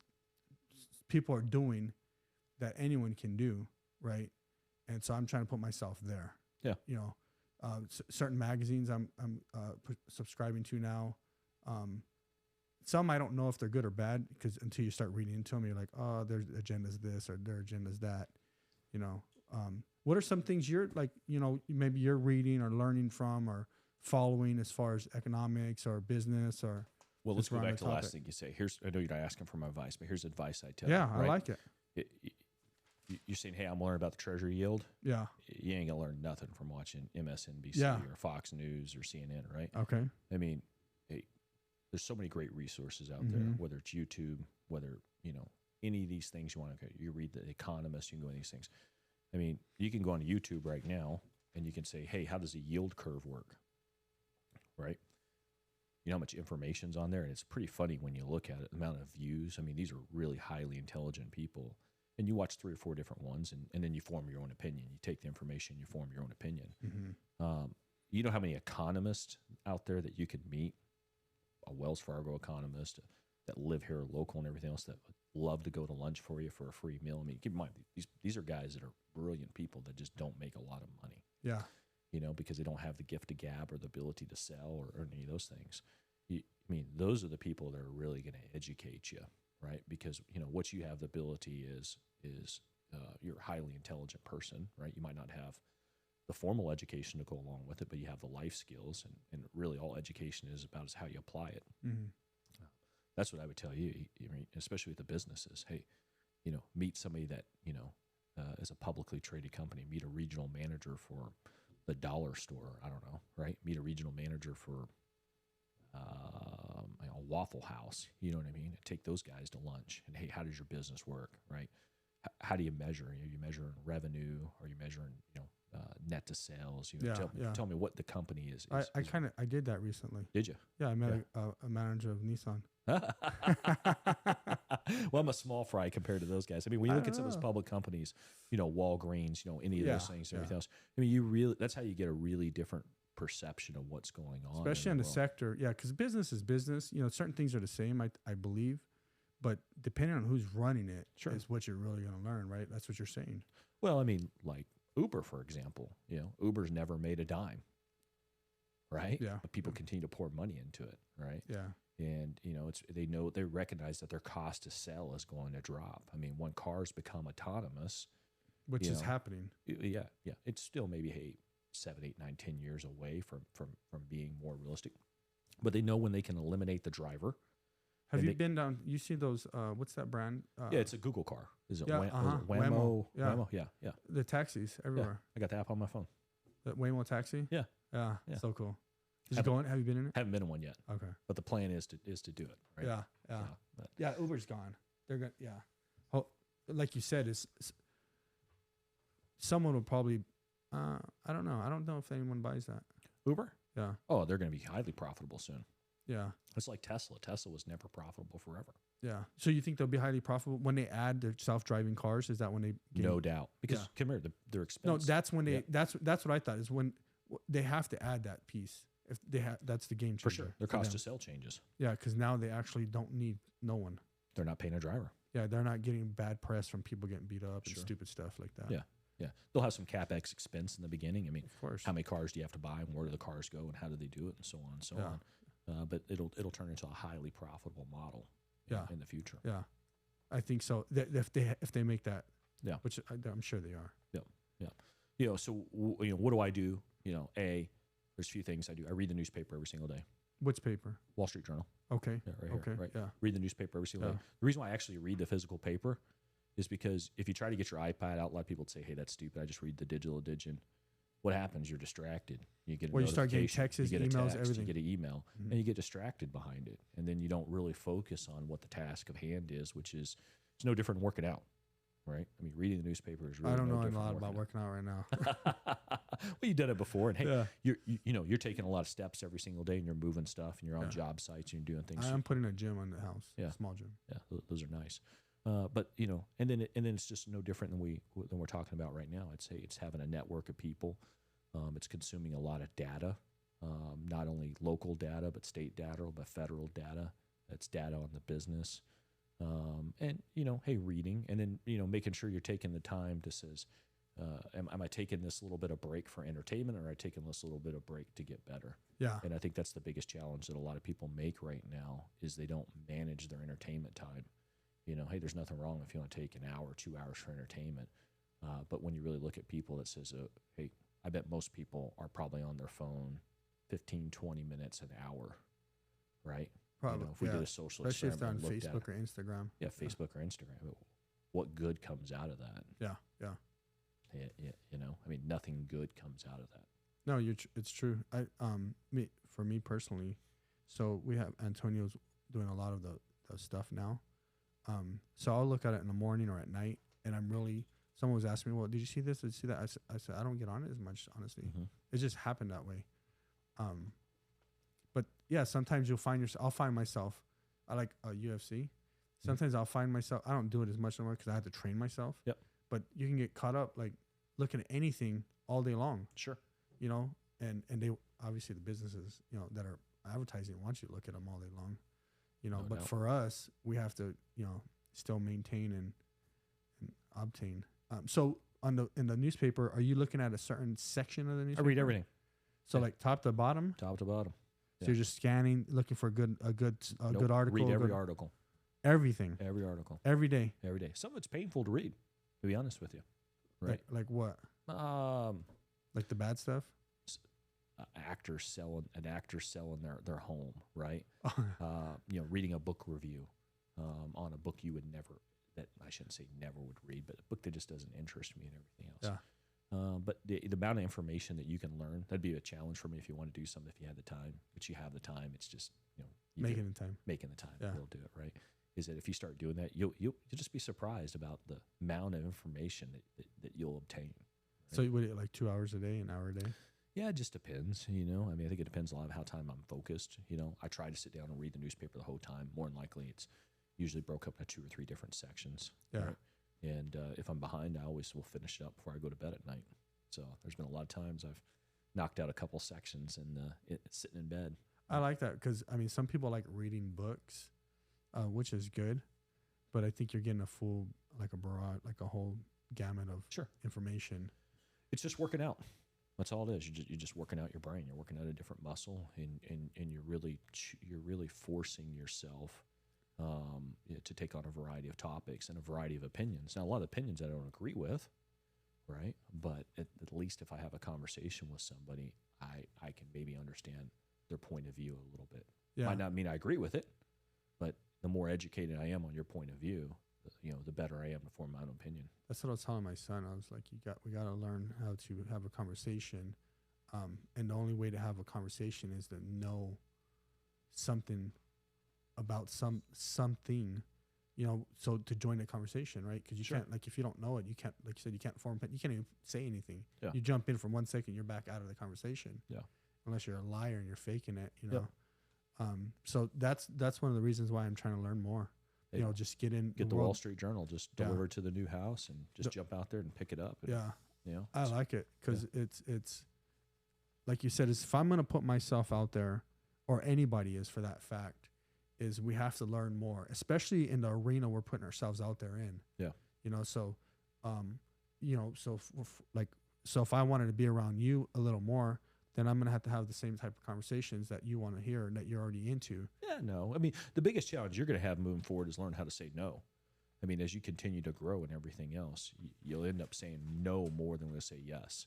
people are doing that anyone can do, right? And so I'm trying to put myself there. Yeah. Certain magazines I'm subscribing to now. Some I don't know if they're good or bad, because until you start reading into them, you're like, oh, their agenda's this or their agenda's that. What are some things you're like, maybe you're reading or learning from or following as far as economics or business or? Well, let's go back to the last thing you say. I know you're not asking for my advice, but here's advice I tell you. Yeah, I like it. You're saying, hey, I'm learning about the treasury yield. Yeah. You ain't going to learn nothing from watching MSNBC or Fox News or CNN, right? Okay. I mean, there's so many great resources out there, whether it's YouTube, whether, any of these things you want to go. You read The Economist, you can go in these things. I mean, you can go on YouTube right now and you can say, hey, how does a yield curve work? Right? You know how much information's on there, and it's pretty funny when you look at it, the amount of views. I mean, these are really highly intelligent people, and you watch 3 or 4 different ones, and then you form your own opinion. You take the information, you form your own opinion. Mm-hmm. You know how many economists out there that you could meet, a Wells Fargo economist that live here local and everything else, that would love to go to lunch for you for a free meal. I mean, keep in mind, these are guys that are brilliant people that just don't make a lot of money. Yeah. Because they don't have the gift of gab or the ability to sell or any of those things. Those are the people that are really going to educate you, right? Because, what you have the ability is you're a highly intelligent person, right? You might not have the formal education to go along with it, but you have the life skills, and really all education is about is how you apply it. Mm-hmm. That's what I would tell you, especially with the businesses. Hey, meet somebody that, is a publicly traded company, meet a regional manager for the dollar store. I don't know, right? Meet a regional manager for a Waffle House. You know what I mean? Take those guys to lunch, and hey, how does your business work, right? How do you measure? Are you measuring revenue? Are you measuring, net to sales? Tell me what the company is. I did that recently. Did you? Yeah, I met a manager of Nissan. Well, I'm a small fry compared to those guys. I mean, when you look at some of those public companies, Walgreens, any of those things, everything else. I mean, that's how you get a really different perception of what's going on, especially in the sector. Yeah, because business is business. Certain things are the same, I believe, but depending on who's running it, is what you're really going to learn, right? That's what you're saying. Well, I mean, like Uber, for example. Uber's never made a dime, right? Yeah. But people continue to pour money into it, right? Yeah. And they recognize that their cost to sell is going to drop. I mean, when cars become autonomous, Which is happening. yeah, it's still maybe 7, 8, 9, 10 years away from being more realistic. But they know when they can eliminate the driver. Have you been down? You see those? What's that brand? Yeah, it's a Google car. Is it Yeah, Waymo? Waymo. Yeah. Waymo? Yeah. The taxis everywhere. I got the app on my phone. The Waymo taxi. Yeah. Yeah. Yeah. So cool. Did you go in? Have you been in it? Haven't been in one yet. Okay. But the plan is to do it. Right? Yeah. Yeah. But Yeah. Uber's gone. They're gonna. Yeah. Oh, like you said, is someone will probably. I don't know. I don't know if anyone buys that. Uber? Yeah. Oh, they're going to be highly profitable soon. Yeah. It's like Tesla. Tesla was never profitable forever. Yeah. So you think they'll be highly profitable when they add their self-driving cars? Is that when they? No doubt. Because come here, they're expensive. No, that's when they. That's what I thought is when they have to add that piece. If they have, that's the game changer. For sure. Their cost to sell changes. Yeah, because now they actually don't need no one. They're not paying a driver. Yeah, they're not getting bad press from people getting beat up and stupid stuff like that. Yeah. Yeah. They'll have some CapEx expense in the beginning. I mean, of course. How many cars do you have to buy and where do the cars go and how do they do it and so on and so on. But it'll turn into a highly profitable model in the future. Yeah. I think so. If they make that. Yeah. Which I'm sure they are. Yeah. Yeah. So, what do I do? There's a few things I do. I read the newspaper every single day. Which paper? Wall Street Journal. Okay. Yeah, right okay. Here, right? Yeah. Read the newspaper every single day. The reason why I actually read the physical paper is because if you try to get your iPad out, a lot of people would say, "Hey, that's stupid. I just read the digital edition." What happens? You're distracted. You get a you start getting texts, you get a emails, text, everything. You get an email, and you get distracted behind it, and then you don't really focus on what the task of hand is, which is it's no different than working out, right? I mean, reading the newspaper is really. I don't no know a different lot about working out right now. Well, you've done it before, and hey, you're taking a lot of steps every single day, and you're moving stuff, and you're on job sites, and you're doing things. I'm putting a gym on the house. Yeah, small gym. Yeah, those are nice. But and then it's just no different than we're talking about right now. I'd say it's having a network of people. It's consuming a lot of data, not only local data but state data, but federal data. That's data on the business, and hey, reading, and then making sure you're taking the time to says, am I taking this little bit of break for entertainment, or am I taking this little bit of break to get better? Yeah, and I think that's the biggest challenge that a lot of people make right now is they don't manage their entertainment time. Hey, there's nothing wrong if you want to take an hour, 2 hours for entertainment. But when you really look at people that says, hey, I bet most people are probably on their phone 15, 20 minutes, an hour, right? Probably. If we did a social especially if experiment, they're on Facebook or Instagram. Yeah, Facebook or Instagram. What good comes out of that? Yeah. I mean, nothing good comes out of that. No, it's true. For me personally, so we have Antonio's doing a lot of the stuff now. So I'll look at it in the morning or at night, and someone was asking me, well, did you see this? Did you see that? I said, I don't get on it as much, honestly. Mm-hmm. It just happened that way. But yeah, sometimes I'll find myself, I like UFC. Sometimes I'll find myself, I don't do it as much anymore because I have to train myself. Yep. But you can get caught up like looking at anything all day long. Sure. And they, obviously the businesses, that are advertising want you to look at them all day long. But for us, we have to, still maintain and obtain. So in the newspaper, are you looking at a certain section of the newspaper? I read everything. So like top to bottom. Top to bottom. So you're just scanning, looking for a good article. Read every article. Everything. Every article. Every day. Every day. Some of it's painful to read, to be honest with you. Right. Like what? Like the bad stuff. An actor selling their home, right? Reading a book review on a book you would never, that I shouldn't say never would read, but a book that just doesn't interest me and everything else. Yeah. But the amount of information that you can learn, that'd be a challenge for me if you want to do something, if you had the time, but you have the time. It's just, making the time. Yeah. You'll do it, right? Is that if you start doing that, you'll just be surprised about the amount of information that you'll obtain. Right? So would it like 2 hours a day, an hour a day? Yeah, it just depends, I mean, I think it depends a lot of how time I'm focused. I try to sit down and read the newspaper the whole time. More than likely, it's usually broke up into 2 or 3 different sections. Yeah. Right? And if I'm behind, I always will finish it up before I go to bed at night. So there's been a lot of times I've knocked out a couple sections and sitting in bed. I like that because, I mean, some people like reading books, which is good. But I think you're getting a full, like a broad, like a whole gamut of information. It's just working out. That's all it is. You're just working out your brain. You're working out a different muscle, and you're really forcing yourself to take on a variety of topics and a variety of opinions. Now, a lot of opinions I don't agree with, right? But at least if I have a conversation with somebody, I can maybe understand their point of view a little bit. Yeah. Might not mean I agree with it, but the more educated I am on your point of view, the better I am to form my own opinion. That's what I was telling my son. I was like, we got to learn how to have a conversation. And the only way to have a conversation is to know something about something, so to join the conversation, right? Because you Sure. can't, like, if you don't know it, you can't, like you said, you can't even say anything. Yeah. You jump in for 1 second, you're back out of the conversation. Yeah. Unless you're a liar and you're faking it, Yep. So that's one of the reasons why I'm trying to learn more. Hey, Just get in. Get the Wall Street Journal, just Yeah. deliver it to the new house, and just jump out there and pick it up. And, Yeah. I like it because it's like you said, is if I'm going to put myself out there, or anybody is for that fact, is we have to learn more, especially in the arena we're putting ourselves out there in. Yeah. So if I wanted to be around you a little more, then I'm going to have the same type of conversations that you want to hear and that you're already into. Yeah, no. I mean, the biggest challenge you're going to have moving forward is learn how to say no. I mean, as you continue to grow and everything else, you'll end up saying no more than we'll say yes.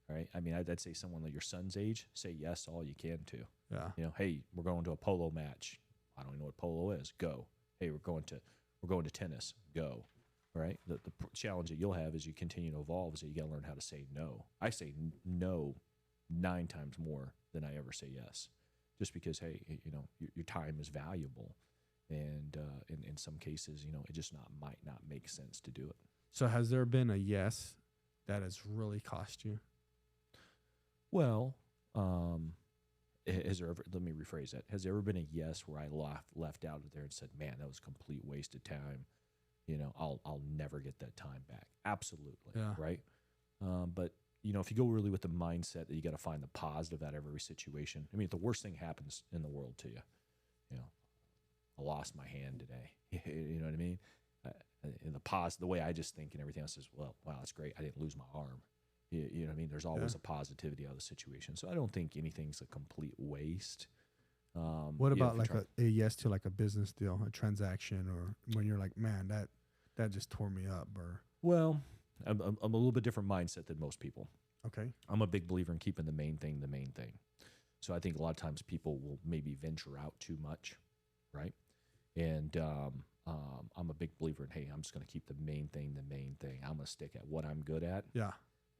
Right? I mean, I'd say someone like your son's age, say yes all you can to. Yeah. Hey, we're going to a polo match. I don't even know what polo is. Go. Hey, we're going to tennis. Go. Right? The challenge that you'll have as you continue to evolve is that you got to learn how to say no. I say no 9 times more than I ever say yes, just because, hey, your time is valuable, and in some cases, it just might not make sense to do it. So has there been a yes that has really cost you? Well, has there ever? Let me rephrase that. Has there ever been a yes where I left out of there and said, "Man, that was a complete waste of time. I'll never get that time back." Absolutely, Yeah. Right. But if you go really with the mindset that you got to find the positive out of every situation. I mean, if the worst thing happens in the world to you, I lost my hand today. You know what I mean? In the way I just think and everything else is, well, wow, that's great. I didn't lose my arm. You know what I mean? There's always a positivity out of the situation. So I don't think anything's a complete waste. What about like a yes to like a business deal, a transaction, or when you're like, man, that just tore me up, or? Well, I'm a little bit different mindset than most people. Okay. I'm a big believer in keeping the main thing the main thing. So I think a lot of times people will maybe venture out too much, right? And I'm a big believer in, hey, I'm just going to keep the main thing the main thing. I'm going to stick at what I'm good at. Yeah.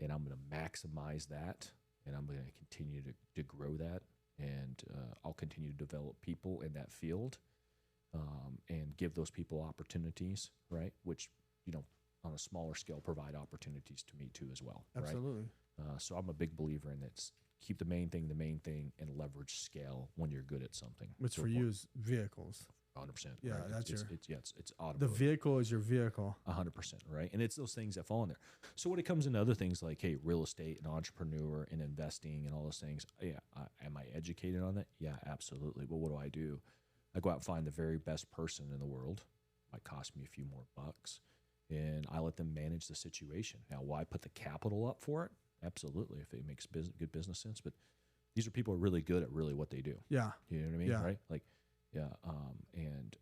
And I'm going to maximize that, and I'm going to continue to grow that, and I'll continue to develop people in that field, and give those people opportunities, right? Which, on a smaller scale, provide opportunities to me too as well. Absolutely. Right? So I'm a big believer in that. Keep the main thing, and leverage scale when you're good at something. Which for you is vehicles. 100%. Yeah, right? that's it's automotive. The vehicle is your vehicle. 100%, right? And it's those things that fall in there. So when it comes into other things like, hey, real estate and entrepreneur and investing and all those things, yeah, am I educated on that? Yeah, absolutely. But what do? I go out and find the very best person in the world. Might cost me a few more bucks, and I let them manage the situation. Now, will I put the capital up for it? Absolutely, if it makes good business sense. But these are people who are really good at really what they do. Yeah. You know what I mean? Yeah. Right? Like, yeah. And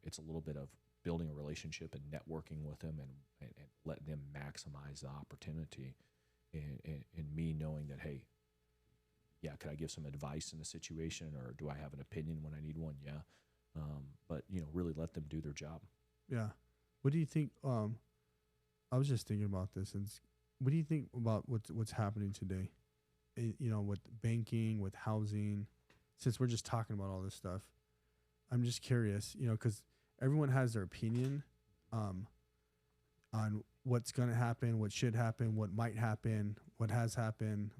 it's a little bit of building a relationship and networking with them, and letting them maximize the opportunity, and me knowing that, hey, yeah, could I give some advice in the situation, or do I have an opinion when I need one? Yeah. But really let them do their job. Yeah. What do you think? I was just thinking about this, and what do you think about what's happening today? With banking, with housing, since we're just talking about all this stuff, I'm just curious, because everyone has their opinion on what's going to happen, what should happen, what might happen, what has happened.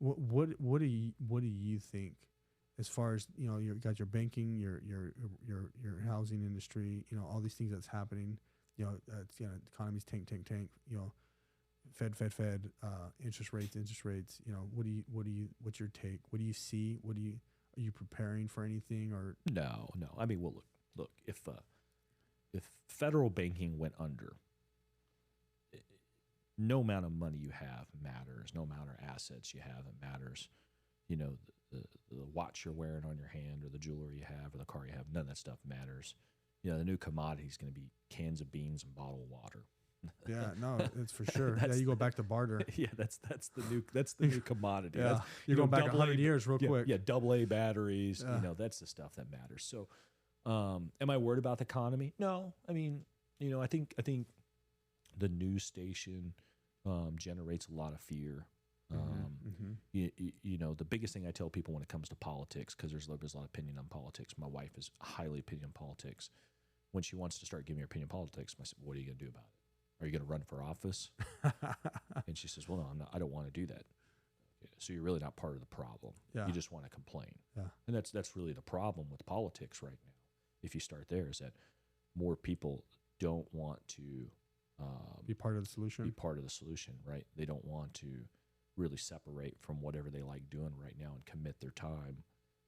What do you think, as far as you got your banking, your housing industry, all these things that's happening, economy's tank, Fed, interest rates, what's your take? What do you see? Are you preparing for anything, or? No. I mean, well, look, if federal banking went under, no amount of money you have matters. No amount of assets you have, it matters. You know, the watch you're wearing on your hand or the jewelry you have or the car you have, none of that stuff matters. You know, the new commodity is going to be cans of beans and bottled water. Yeah, no, it's for sure. Yeah, you go back to barter. Yeah, that's the new commodity. Yeah, That's, you go back double 100 years real yeah, quick. Yeah, AA batteries. Yeah. You know, that's the stuff that matters. So, am I worried about the economy? No. I mean, you know, I think the news station generates a lot of fear. You know, the biggest thing I tell people when it comes to politics, because there's a lot of opinion on politics. My wife is highly opinion on politics. When she wants to start giving her opinion on politics, I said, "What are you going to do about it? Are you going to run for office?" And she says, "Well, no, I'm not. I don't want to do that." So you're really not part of the problem. Yeah. You just want to complain. Yeah. And that's really the problem with politics right now. If you start there, is that more people don't want to Be part of the solution. be part of the solution, right? They don't want to really separate from whatever they like doing right now and commit their time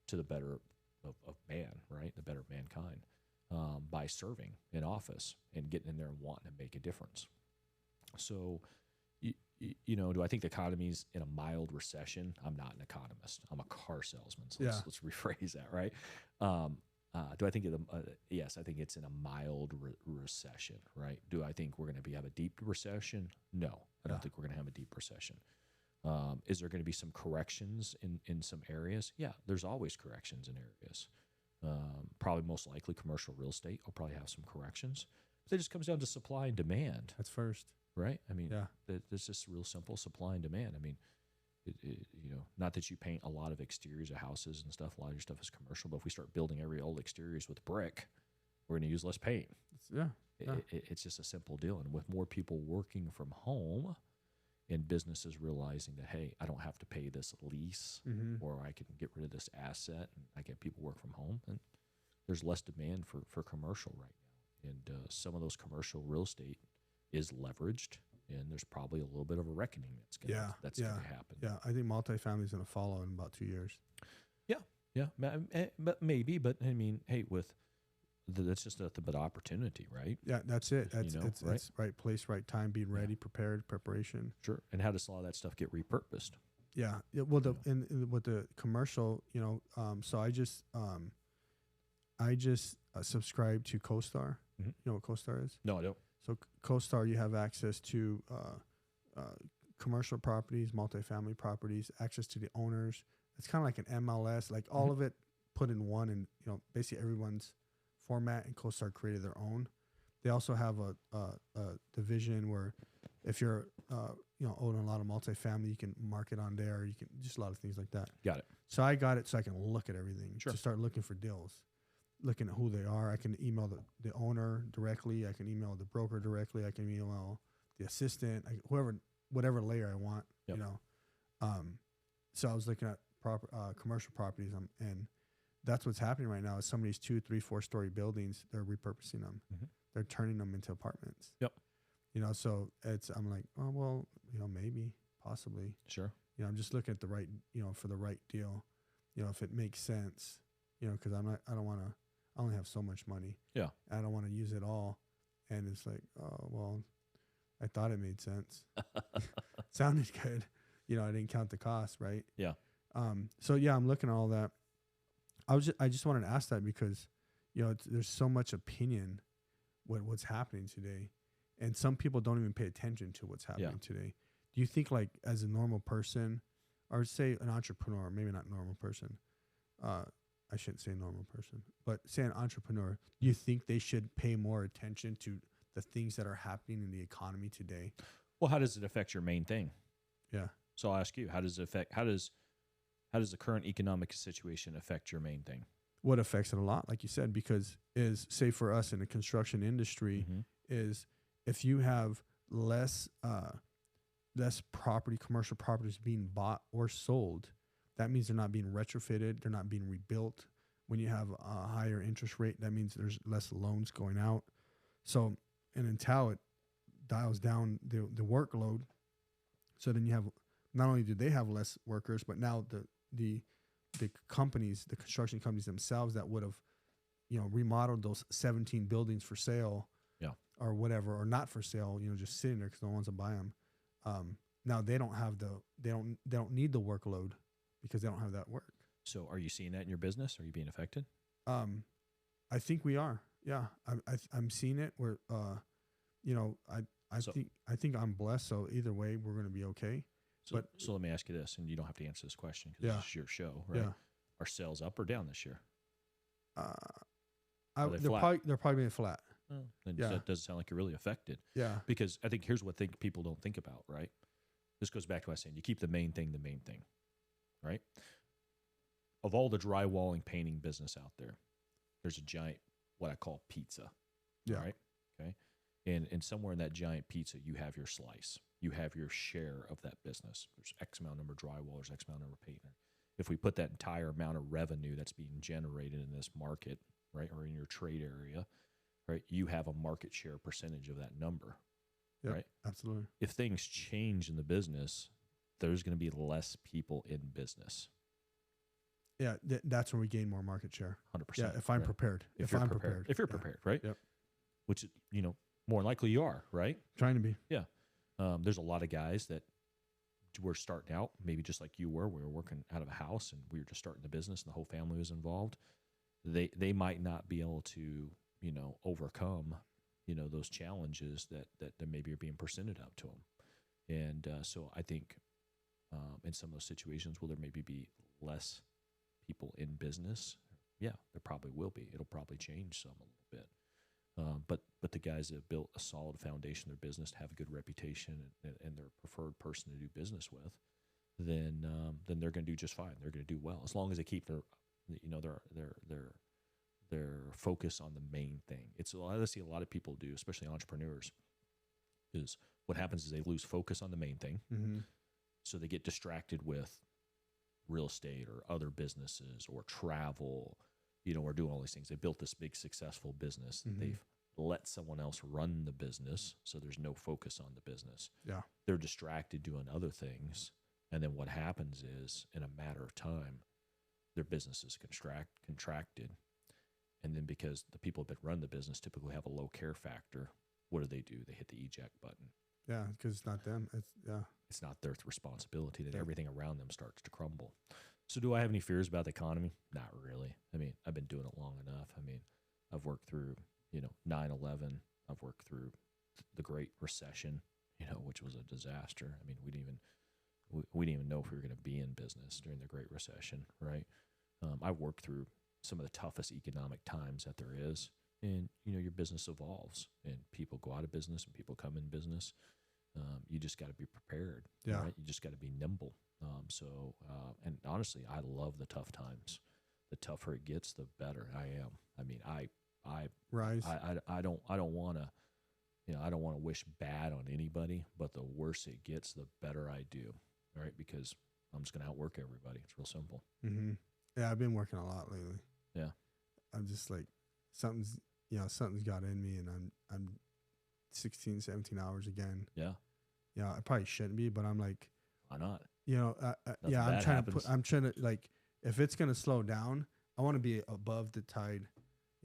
to the better of man, right? The better of mankind, by serving in office and getting in there and wanting to make a difference. So, you know, do I think the economy's in a mild recession? I'm not an economist. I'm a car salesman. So let's rephrase that, right? Do I think yes, I think it's in a mild recession, right? Do I think we're going to have a deep recession? No, I don't think we're going to have a deep recession. Is there going to be some corrections in some areas? Yeah, there's always corrections in areas. Probably most likely commercial real estate will probably have some corrections. But it just comes down to supply and demand. That's first. Right? I mean, Yeah. It's just real simple, supply and demand. I mean, you know, not that you paint a lot of exteriors of houses and stuff. A lot of your stuff is commercial, but if we start building every old exteriors with brick, we're going to use less paint. It's just a simple deal. And with more people working from home and businesses realizing that, hey, I don't have to pay this lease, or I can get rid of this asset and I get people work from home, and there's less demand for commercial right now. And some of those commercial real estate is leveraged, and there's probably a little bit of a reckoning that's going to happen. Yeah, I think multifamily is going to follow in about 2 years. Yeah, but maybe. But I mean, hey, that's just nothing but opportunity, right? Yeah, that's it. That's You know, it's right place, right time, being ready, prepared, preparation. Sure. And how does a lot of that stuff get repurposed? Yeah. Well, with the commercial, you know, so I just subscribe to CoStar. You know what CoStar is? No, I don't. So CoStar, you have access to commercial properties, multifamily properties, access to the owners. It's kind of like an MLS, like all of it put in one, and you know, basically everyone's format. And CoStar created their own. They also have a division where if you're you know, owning a lot of multifamily, you can market on there. You can just a lot of things like that. Got it. So I got it so I can look at everything. Sure. To start looking for deals. Looking at who they are. I can email the owner directly. I can email the broker directly. I can email the assistant, whatever layer I want. Yep. You know, so I was looking at commercial properties, and that's what's happening right now. Is some of these 2, 3, 4-story buildings, they're repurposing them. They're turning them into apartments. Yep. You know, so I'm like, oh well, you know, maybe, possibly. Sure. You know, I'm just looking at the right, you know, for the right deal. You know, if it makes sense. You know, because I don't want to. I only have so much money. Yeah. I don't want to use it all. And it's like, oh, well, I thought it made sense. Sounded good. You know, I didn't count the cost, right? Yeah. So yeah, I'm looking at all that. I just wanted to ask that because, you know, there's so much opinion what's happening today. And some people don't even pay attention to what's happening today. Do you think, like, as a normal person, or say an entrepreneur, maybe not normal person, I shouldn't say normal person, but say an entrepreneur, do you think they should pay more attention to the things that are happening in the economy today? Well, how does it affect your main thing? Yeah. So I'll ask you, how does the current economic situation affect your main thing? What affects it a lot, like you said, because say for us in the construction industry, is if you have less commercial properties being bought or sold, that means they're not being retrofitted. They're not being rebuilt. When you have a higher interest rate, that means there's less loans going out. So, and until it dials down the workload, so then you have, not only do they have less workers, but now the companies, the construction companies themselves that would have, you know, remodeled those 17 buildings for sale, or whatever, or not for sale, you know, just sitting there because no one wants to buy them. Now they don't have they don't need the workload because they don't have that work. So are you seeing that in your business? Are you being affected? I think we are. Yeah, I'm seeing it where, you know, I think I'm blessed. So either way, we're going to be okay. So let me ask you this, and you don't have to answer this question because this is your show, right? Yeah. Are sales up or down this year? They're probably being flat. Oh, then that doesn't sound like you're really affected. Yeah. Because I think here's what people don't think about, right? This goes back to what I was saying. You keep the main thing, right? Of all the drywalling painting business out there, there's a giant, what I call pizza. Yeah. Right? Okay. And somewhere in that giant pizza, you have your slice. You have your share of that business. There's X amount number of drywallers, X amount number of painters. If we put that entire amount of revenue that's being generated in this market, right, or in your trade area, right, you have a market share percentage of that number, right? Absolutely. If things change in the business, there's going to be less people in business. Yeah, that's when we gain more market share. 100%. Yeah, if I'm prepared. If you're prepared, right? Yep. Which, more likely you are, right? Trying to be. Yeah. There's a lot of guys that were starting out, maybe just like you were. We were working out of a house and we were just starting the business and the whole family was involved. They might not be able to, overcome, those challenges that maybe are being presented out to them. And so I think in some of those situations, will there maybe be less people in business? Yeah, there probably will be. It'll probably change some a little bit. But the guys that have built a solid foundation of their business, have a good reputation, and they're a preferred person to do business with, then they're going to do just fine. They're going to do well as long as they keep their focus on the main thing. It's I see a lot of people do, especially entrepreneurs. Is what happens is they lose focus on the main thing, so they get distracted with real estate or other businesses or travel. Or doing all these things. They built this big successful business. They've let someone else run the business, so there's no focus on the business. Yeah. They're distracted doing other things, and then what happens is, in a matter of time, their business is contracted, and then because the people that run the business typically have a low care factor, what do? They hit the eject button. Yeah, because it's not them. It's not their responsibility. That everything around them starts to crumble. So do I have any fears about the economy? Not really. I mean, I've been doing it long enough. I mean, I've worked through, 9/11. I've worked through the Great Recession, which was a disaster. I mean, we didn't even know if we were going to be in business during the Great Recession, right? I've worked through some of the toughest economic times that there is. And, your business evolves and people go out of business and people come in business. You just got to be prepared. Yeah. Right? You just got to be nimble. And honestly, I love the tough times. The tougher it gets, the better I am. I mean, Rise. I don't want to, I don't want to wish bad on anybody, but the worse it gets, the better I do. All right. Because I'm just going to outwork everybody. It's real simple. Mm-hmm. Yeah. I've been working a lot lately. Yeah. I'm just like, something's got in me, and I'm 16, 17 hours again. Yeah. Yeah. I probably shouldn't be, but I'm like, why not? I'm trying to like, if it's going to slow down, I want to be above the tide.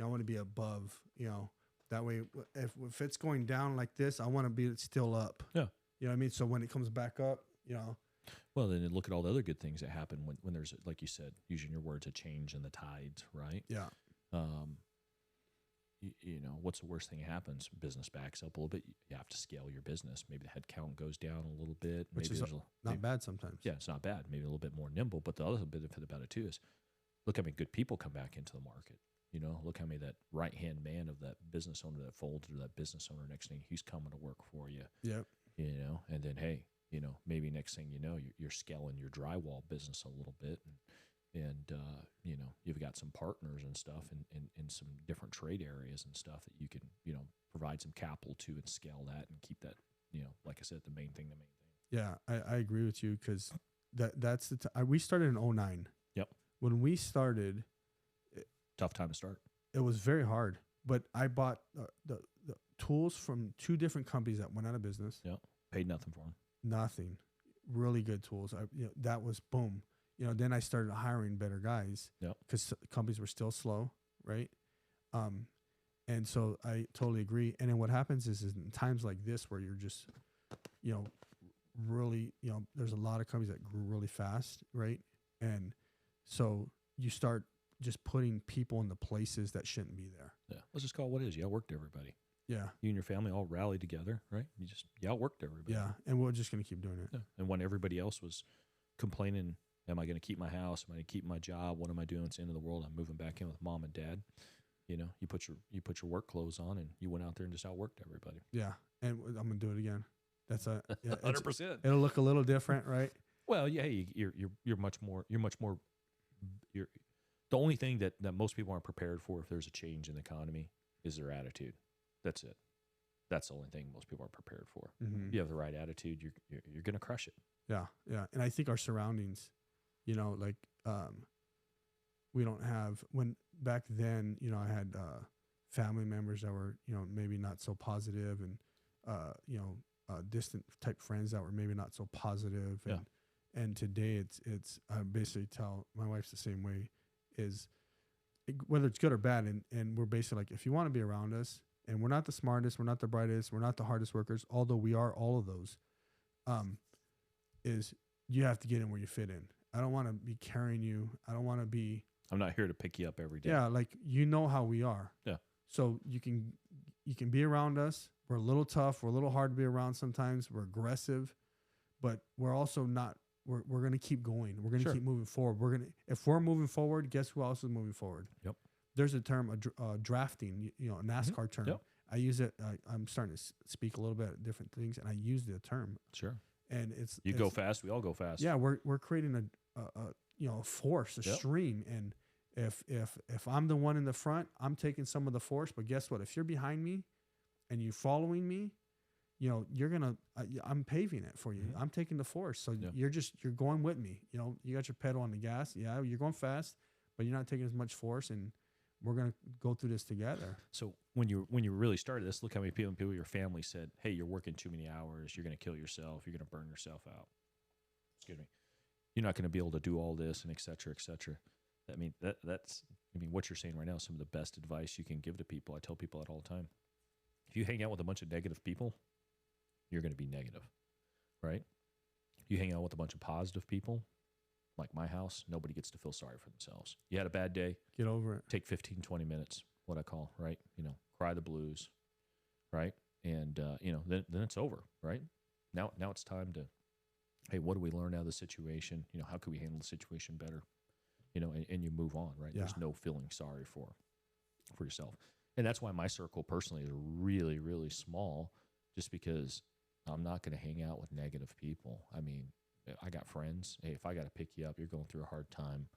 I want to be above, that way. If it's going down like this, I want to be still up. Yeah. You know what I mean? So when it comes back up, Well, then look at all the other good things that happen when there's, like you said, using your words, a change in the tides, right? Yeah. What's the worst thing that happens? Business backs up a little bit. You have to scale your business. Maybe the head count goes down a little bit. Which is not bad sometimes. Yeah, it's not bad. Maybe a little bit more nimble. But the other benefit about it too is, look how many good people come back into the market. Look how many that right-hand man of that business owner that folded, or that business owner, next thing he's coming to work for you. Yep. And then, hey, maybe next thing you're scaling your drywall business a little bit. And you've got some partners and stuff in some different trade areas and stuff that you can, provide some capital to and scale that and keep that, like I said, the main thing. Yeah, I agree with you, because that's we started in 2009. Yep. When we started, Tough time to start. It was very hard, but I bought the tools from 2 different companies that went out of business. Yep. Paid nothing for them. Nothing. Really good tools. That was boom. Then I started hiring better guys. Yep. Because companies were still slow, right? And so I totally agree. And then what happens is in times like this where you're just, really, there's a lot of companies that grew really fast, right? And so you start just putting people in the places that shouldn't be there. Yeah. Let's just call it what it is. You outworked everybody. Yeah. You and your family all rallied together, right? You outworked everybody. Yeah. And we're just going to keep doing it. Yeah. And when everybody else was complaining, am I going to keep my house? Am I going to keep my job? What am I doing? It's the end of the world. I'm moving back in with mom and dad. You put your work clothes on and you went out there and just outworked everybody. Yeah. And I'm going to do it again. That's 100%. It'll look a little different, right? Well, yeah, you're much more, the only thing that most people aren't prepared for if there's a change in the economy is their attitude. That's it. That's the only thing most people aren't prepared for. Mm-hmm. If you have the right attitude, you're going to crush it. Yeah. Yeah. And I think our surroundings, we don't have, when back then, I had family members that were, maybe not so positive, and, distant type friends that were maybe not so positive. And today it's I basically tell my wife's the same way, is whether it's good or bad. And we're basically like, if you want to be around us, and we're not the smartest, we're not the brightest, we're not the hardest workers, although we are all of those, is you have to get in where you fit in. I don't want to be carrying you. I don't want to be. I'm not here to pick you up every day. Yeah. Like, how we are. Yeah. So you can be around us. We're a little tough. We're a little hard to be around sometimes. We're aggressive, but we're also not, we're going to keep going. We're going to keep moving forward. If we're moving forward, guess who else is moving forward? Yep. There's a term, drafting, a NASCAR term. Yep. I use it. I'm starting to speak a little bit of different things, and I use the term. Sure. And it's go fast. We all go fast. Yeah. We're creating a force, a stream. And if I'm the one in the front, I'm taking some of the force, but guess what? If you're behind me and you're following me, I'm paving it for you. Mm-hmm. I'm taking the force. So you're going with me. You got your pedal on the gas. Yeah. You're going fast, but you're not taking as much force, and we're going to go through this together. So when you really started this, look how many people in your family said, hey, you're working too many hours. You're going to kill yourself. You're going to burn yourself out. Excuse me. You're not going to be able to do all this, and et cetera, et cetera. That's what you're saying right now is some of the best advice you can give to people. I tell people that all the time. If you hang out with a bunch of negative people, you're going to be negative, right? You hang out with a bunch of positive people, like my house, nobody gets to feel sorry for themselves. You had a bad day. Get over it. Take 15, 20 minutes, what I call, right? Cry the blues, right? And, then it's over, right? Now it's time to, hey, what do we learn out of the situation? How can we handle the situation better? And you move on, right? Yeah. There's no feeling sorry for yourself. And that's why my circle personally is really, really small, just because I'm not going to hang out with negative people. I got friends. Hey, if I got to pick you up, you're going through a hard time,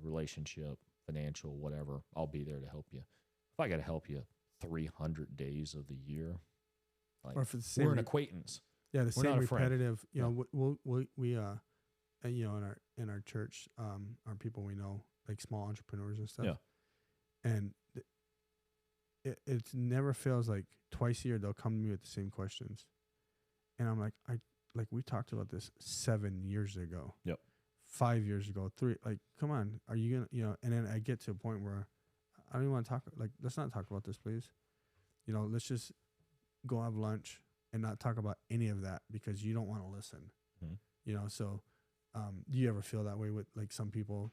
relationship, financial, whatever, I'll be there to help you. If I got to help you 300 days of the year, or if it's the same we're an acquaintance. Yeah, the same repetitive. We in our church, our people we know, like small entrepreneurs and stuff. Yeah, and it never fails. Like twice a year, they'll come to me with the same questions, and I'm like, we talked about this 7 years ago. Yep. 5 years ago, 3. Like, come on, are you gonna, And then I get to a point where I don't even want to talk. Like, let's not talk about this, please. Let's just go have lunch and not talk about any of that, because you don't want to listen. Mm-hmm. So, do you ever feel that way with like some people?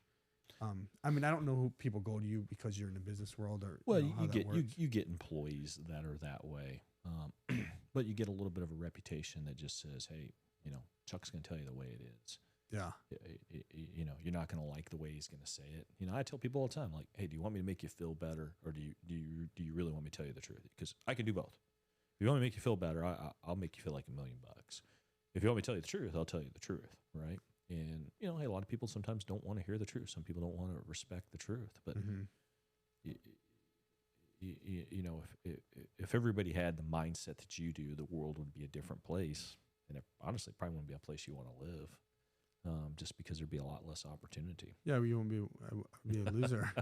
I don't know who people go to you because you're in the business world, or you get employees that are that way. But you get a little bit of a reputation that just says, hey, Chuck's going to tell you the way it is. Yeah. You're not going to like the way he's going to say it. I tell people all the time, like, hey, do you want me to make you feel better, or do you really want me to tell you the truth? Because I can do both. If you want me to make you feel better, I'll make you feel like $1 million. If you want me to tell you the truth, I'll tell you the truth, right? And hey, a lot of people sometimes don't want to hear the truth. Some people don't want to respect the truth, but mm-hmm. If everybody had the mindset that you do, the world would be a different place, and it honestly probably wouldn't be a place you want to live, just because there'd be a lot less opportunity. Yeah, you won't be a loser.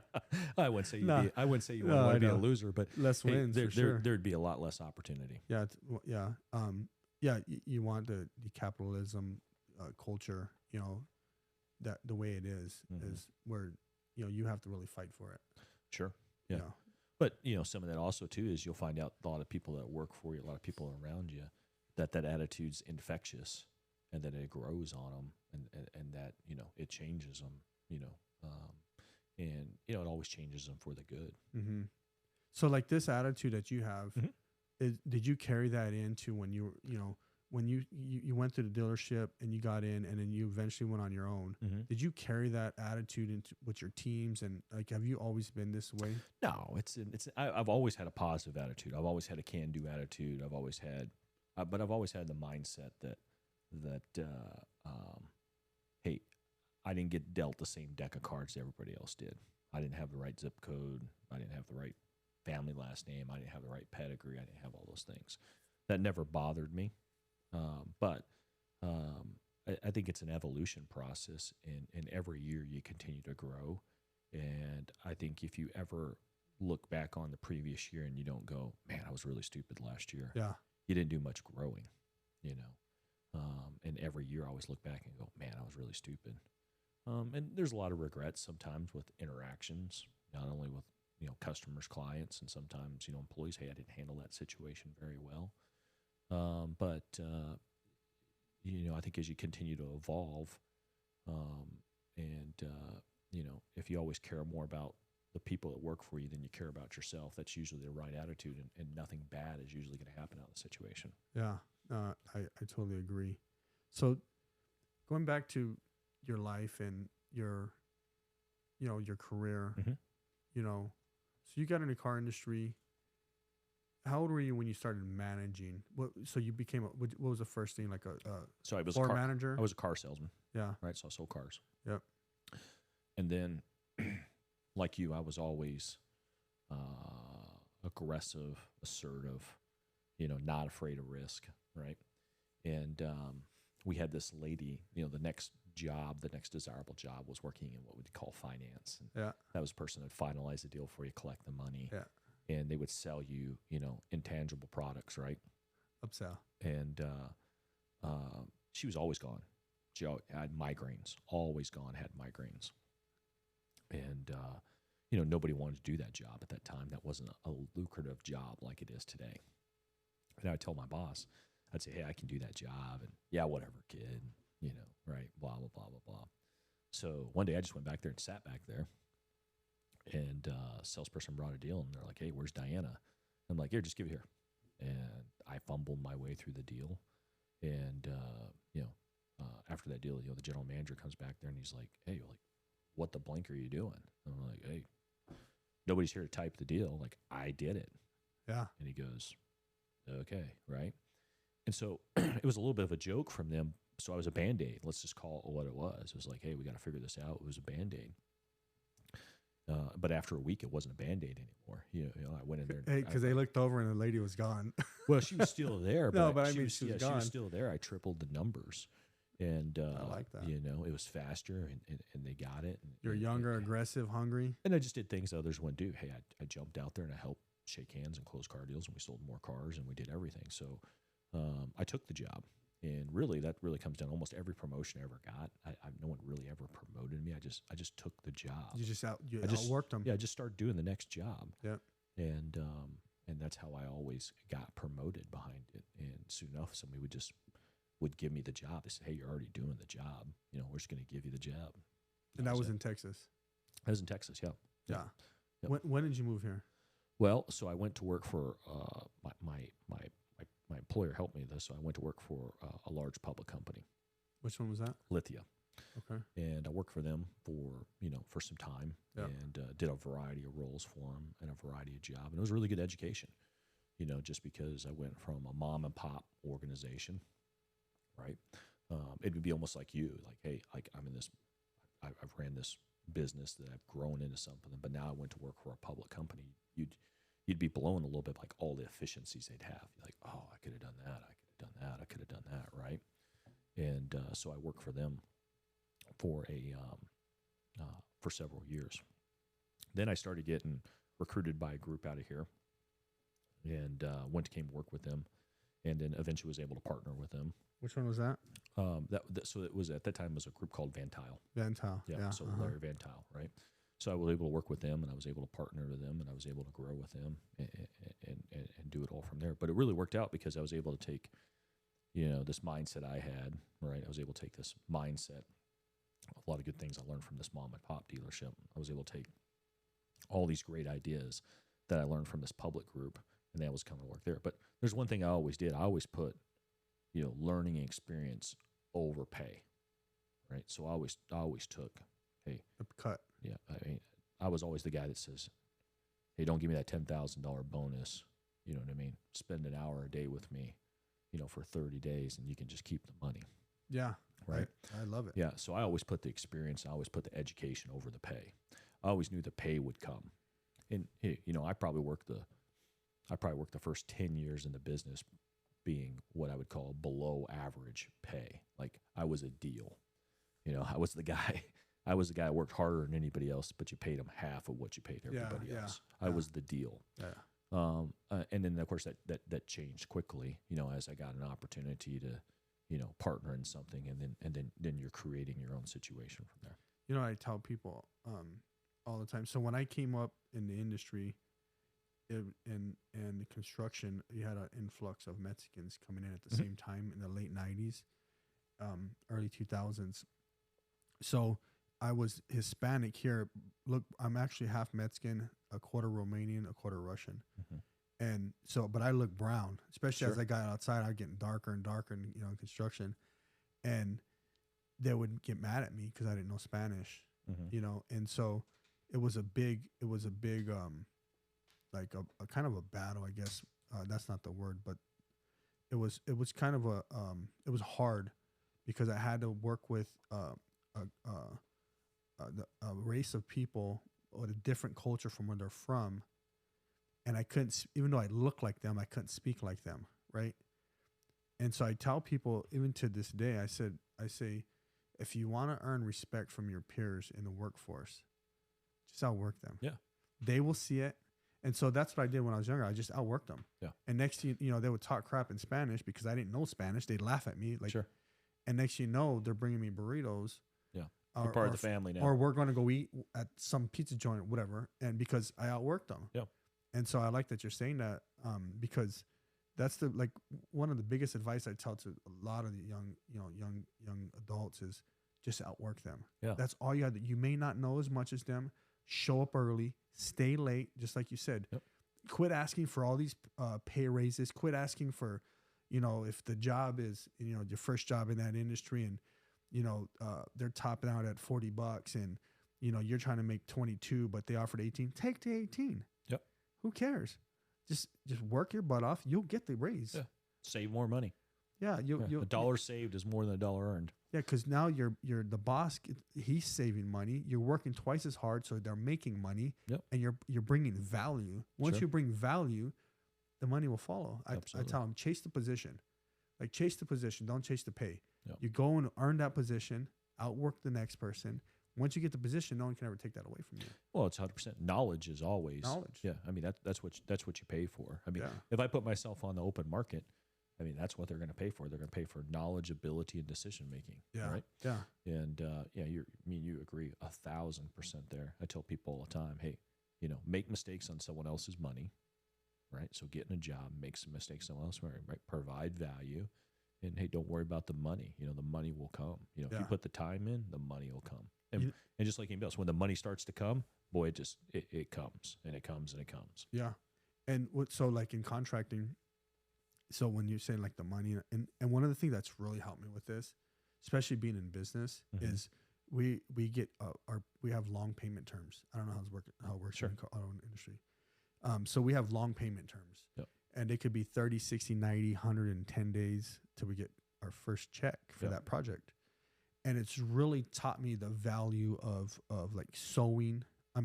I wouldn't say you want to be a loser, but less wins for sure. There'd be a lot less opportunity. Yeah, you want the capitalism culture, that the way it is where you have to really fight for it. Sure. Yeah. But some of that also too is you'll find out a lot of people that work for you, a lot of people around you, that attitude's infectious, and that it grows on them, and that, it changes them, and, it always changes them for the good. Mm-hmm. So like this attitude that you have, did you carry that into when you when you went through the dealership and you got in, and then you eventually went on your own? Did you carry that attitude into with your teams, and like, have you always been this way? No, I've always had a positive attitude. I've always had a can-do attitude. I've always had the mindset that hey, I didn't get dealt the same deck of cards everybody else did. I didn't have the right zip code. I didn't have the right family last name. I didn't have the right pedigree. I didn't have all those things. That never bothered me. But I think it's an evolution process, and every year you continue to grow. And I think if you ever look back on the previous year and you don't go, man, I was really stupid last year. Yeah. You didn't do much growing, and every year I always look back and go, man, I was really stupid. And there's a lot of regrets sometimes with interactions, not only with, customers, clients, and sometimes, employees. Hey, I didn't handle that situation very well. But I think as you continue to evolve, if you always care more about the people that work for you than you care about yourself, that's usually the right attitude, and nothing bad is usually going to happen out of the situation. Yeah, I totally agree. So going back to your life and your career, so you got in the car industry. How old were you when you started managing? So you became what was the first thing, like so I was floor manager? I was a car salesman. Yeah. Right. So I sold cars. Yep. And then, like you, I was always aggressive, assertive, not afraid of risk. Right. And we had this lady, the next desirable job was working in what we'd call finance. And yeah. That was the person that finalized the deal for you, collect the money. Yeah. And they would sell you, intangible products, right? Upsell. And she was always gone. She had migraines, always gone, had migraines. And, nobody wanted to do that job at that time. That wasn't a lucrative job like it is today. And I would tell my boss, I'd say, hey, I can do that job. And yeah, whatever, kid, right? Blah, blah, blah, blah, blah. So one day I just went back there and sat back there. And salesperson brought a deal, and they're like, hey, where's Diana? I'm like, here, just give it here. And I fumbled my way through the deal. And, after that deal, the general manager comes back there, and he's like, hey, what the blank are you doing? And I'm like, hey, nobody's here to type the deal. Like, I did it. Yeah. And he goes, okay, right? And so it was a little bit of a joke from them. So I was a Band-Aid. Let's just call it what it was. It was like, hey, we got to figure this out. It was a Band-Aid. But after a week, it wasn't a Band-Aid anymore. I went in there. Because they looked over and the lady was gone. Well, she was still there. No, but she was gone. She was still there. I tripled the numbers. And I like that. It was faster, and they got it. And, You're younger, aggressive, hungry. And I just did things others wouldn't do. Hey, I jumped out there and I helped shake hands and close car deals, and we sold more cars, and we did everything. So I took the job. And really, that really comes down to almost every promotion I ever got. No one really ever promoted me. I just took the job. You just outworked them. Yeah, I just started doing the next job. Yep. And that's how I always got promoted behind it. And soon enough, somebody would give me the job. They said, hey, you're already doing the job. We're just going to give you the job. And that was in Texas? I was in Texas, yeah. Yeah. Yep. When did you move here? Well, so I went to work for my employer helped me with this, so I went to work for a large public company. Which one was that? Lithia. Okay. And I worked for them for some time. Yep. And did a variety of roles for them and a variety of jobs. And it was a really good education, just because I went from a mom and pop organization, right? It would be almost like you, like, hey, like I'm in this, I've ran this business that I've grown into something, but now I went to work for a public company. You'd be blown a little bit, like all the efficiencies they'd have. You're like, oh, I could have done that. I could have done that. I could have done that. Right. And so I worked for them for for several years. Then I started getting recruited by a group out of here, and came work with them, and then eventually was able to partner with them. Which one was that? So it was at that time was a group called Van Tile. Van Tile. Yeah. So Larry Van Tile, right? So I was able to work with them, and I was able to partner with them, and I was able to grow with them and do it all from there. But it really worked out because I was able to take this mindset I had, right? I was able to take this mindset, a lot of good things I learned from this mom and pop dealership. I was able to take all these great ideas that I learned from this public group, and they always come to work there. But there's one thing I always did. I always put, learning experience over pay, right? So I always took, hey, A cut. yeah, I was always the guy that says, hey, don't give me that $10,000 bonus. You know what I mean? Spend an hour a day with me, for 30 days, and you can just keep the money. Yeah. Right. I love it. Yeah. So I always put the experience, I always put the education over the pay. I always knew the pay would come. And, I probably worked the first 10 years in the business being what I would call below average pay. Like I was a deal. I was the guy that worked harder than anybody else, but you paid him half of what you paid everybody else. I was the deal. Yeah. And then of course that changed quickly, as I got an opportunity to, partner in something, and then you're creating your own situation from there. I tell people all the time. So when I came up in the industry, in the construction, you had an influx of Mexicans coming in at the same time in the late 90s, early 2000s. So I was Hispanic here. Look, I'm actually half Mexican, a quarter Romanian, a quarter Russian. And so, but I look brown, especially as I got outside, I was getting darker and darker in construction. And they would get mad at me because I didn't know Spanish, and so it was a big, like a kind of a battle, I guess. That's not the word, but it was kind of it was hard because I had to work with a race of people with a different culture from where they're from. And I couldn't, even though I look like them, I couldn't speak like them, right? And so I tell people, even to this day, I say, if you want to earn respect from your peers in the workforce, just outwork them. Yeah. They will see it. And so that's what I did when I was younger. I just outworked them. Yeah. And next thing they would talk crap in Spanish because I didn't know Spanish. They'd laugh at me. And next thing you know, they're bringing me burritos. Yeah. You're part of the family now. Or we're going to go eat at some pizza joint, whatever. And because I outworked them. Yeah. And so I like that you're saying that because that's one of the biggest advice I tell to a lot of the young adults is just outwork them. Yeah. That's all you have. You may not know as much as them. Show up early, stay late, just like you said. Yep. Quit asking for all these pay raises. Quit asking for, if the job is, your first job in that industry and, they're topping out at $40 and, you're trying to make 22, but they offered 18. Take the 18. Yep. Who cares? Just work your butt off. You'll get the raise. Yeah. Save more money. Yeah. A dollar saved is more than a dollar earned. Yeah, because now you're the boss. He's saving money. You're working twice as hard, so they're making money. Yep. And you're bringing value. Once you bring value, the money will follow. I tell them, chase the position. Chase the position. Don't chase the pay. Yep. You go and earn that position, outwork the next person. Once you get the position, no one can ever take that away from you. Well, it's 100%. Knowledge is always knowledge. Yeah, I mean that's what you pay for. I mean, if I put myself on the open market, I mean that's what they're going to pay for. They're going to pay for knowledge, ability, and decision making. Yeah. Right. Yeah. And you agree 1,000% there. I tell people all the time, hey, make mistakes on someone else's money, right? So get in a job, make some mistakes on someone else, right? Provide value, and hey, don't worry about the money. The money will come. If you put the time in, the money will come. And just like anybody else, when the money starts to come, boy, it comes and it comes and it comes. Yeah. And so in contracting, so when you say the money and one of the things that's really helped me with this, especially being in business, is we get we have long payment terms. I don't know how it works in the auto industry. So we have long payment terms. Yep. And it could be 30, 60, 90, 110 days till we get our first check for that project. And it's really taught me the value of saving, and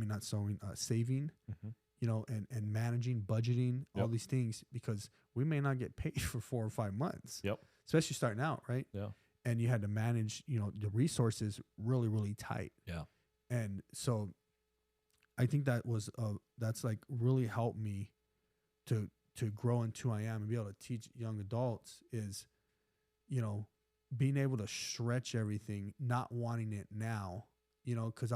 managing, budgeting, all these things, because we may not get paid for 4 or 5 months. Yep. Especially starting out, right? Yeah. And you had to manage, the resources really, really tight. Yeah. And so I think that's really helped me to grow into who I am and be able to teach young adults is, being able to stretch everything, not wanting it now, because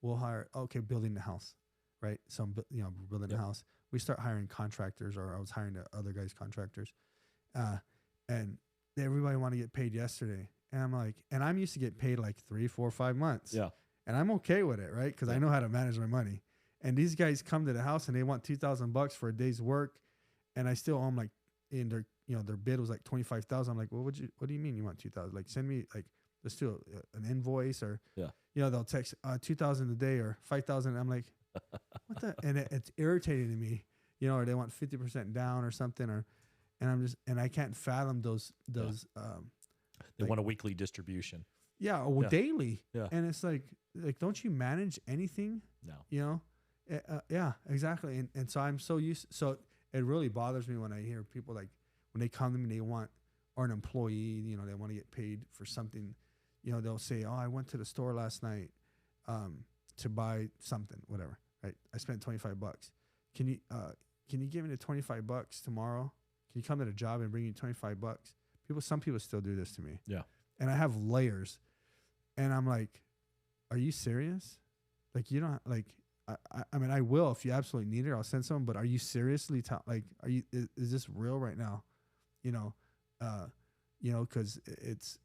we'll hire, building the house, right? So I'm building a house. We start hiring contractors, or I was hiring the other guys' contractors. And everybody want to get paid yesterday. And I'm like, and I'm used to get paid like 3, 4, 5 months. Yeah. And I'm okay with it, right? Because I know how to manage my money. And these guys come to the house and they want $2,000 for a day's work, and I still owe them like, in their, their bid was like 25,000. I'm like, well, what do you mean you want 2,000? Like, send me like, let's do an invoice, or they'll text 2,000 a day or 5,000. I'm like, what the? And it's irritating to me, or they want 50% down or something, and I can't fathom those. They want a weekly distribution. Yeah, or daily. Yeah. And it's like, don't you manage anything? No. Yeah, exactly. And so I'm so used. So it really bothers me when I hear people like, when they come to me, they want, or an employee, they want to get paid for something. They'll say, oh, I went to the store last night to buy something, whatever. Right? I spent $25. Can you give me the $25 tomorrow? Can you come to the job and bring you $25? Some people still do this to me. Yeah. And I have layers, and I'm like, are you serious? Like, you don't like, I mean, I will, if you absolutely need it, I'll send someone, but are you seriously is this real right now? Cause it's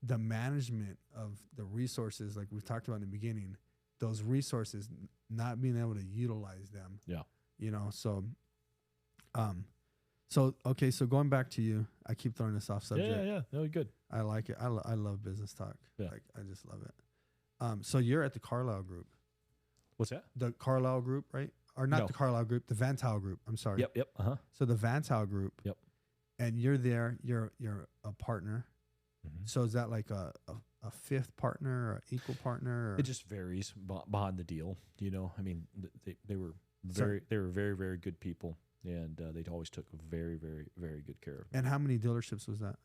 the management of the resources, like we've talked about in the beginning, those resources, not being able to utilize them. Yeah. Okay. So going back to you, I keep throwing this off subject. Yeah. No, you're good. I like it. I love business talk. Yeah. Like, I just love it. So you're at the Carlisle Group. What's that? The Carlisle Group, right? Or not No. the Carlisle Group, the Van Tile Group. I'm sorry. Yep. Uh-huh. So the Van Tile Group. Yep. And you're there. You're a partner. Mm-hmm. So is that like a fifth partner or equal partner? Or? It just varies behind the deal. I mean, they were very very good people, and they always took very very very good care of me. And how many dealerships was that?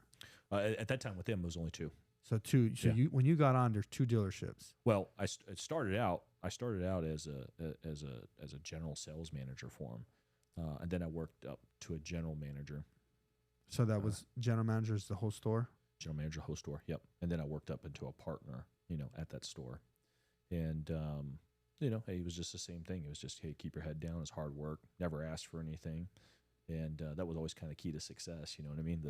At that time with them, it was only 2. So 2. So when you got on, there's 2 dealerships. Well, I started out as a general sales manager for them, and then I worked up to a general manager. So that was general manager is the whole store. General manager, whole store. Yep. And then I worked up into a partner, at that store, and hey, it was just the same thing. It was just, hey, keep your head down. It's hard work. Never ask for anything, and that was always kind of key to success. You know what I mean?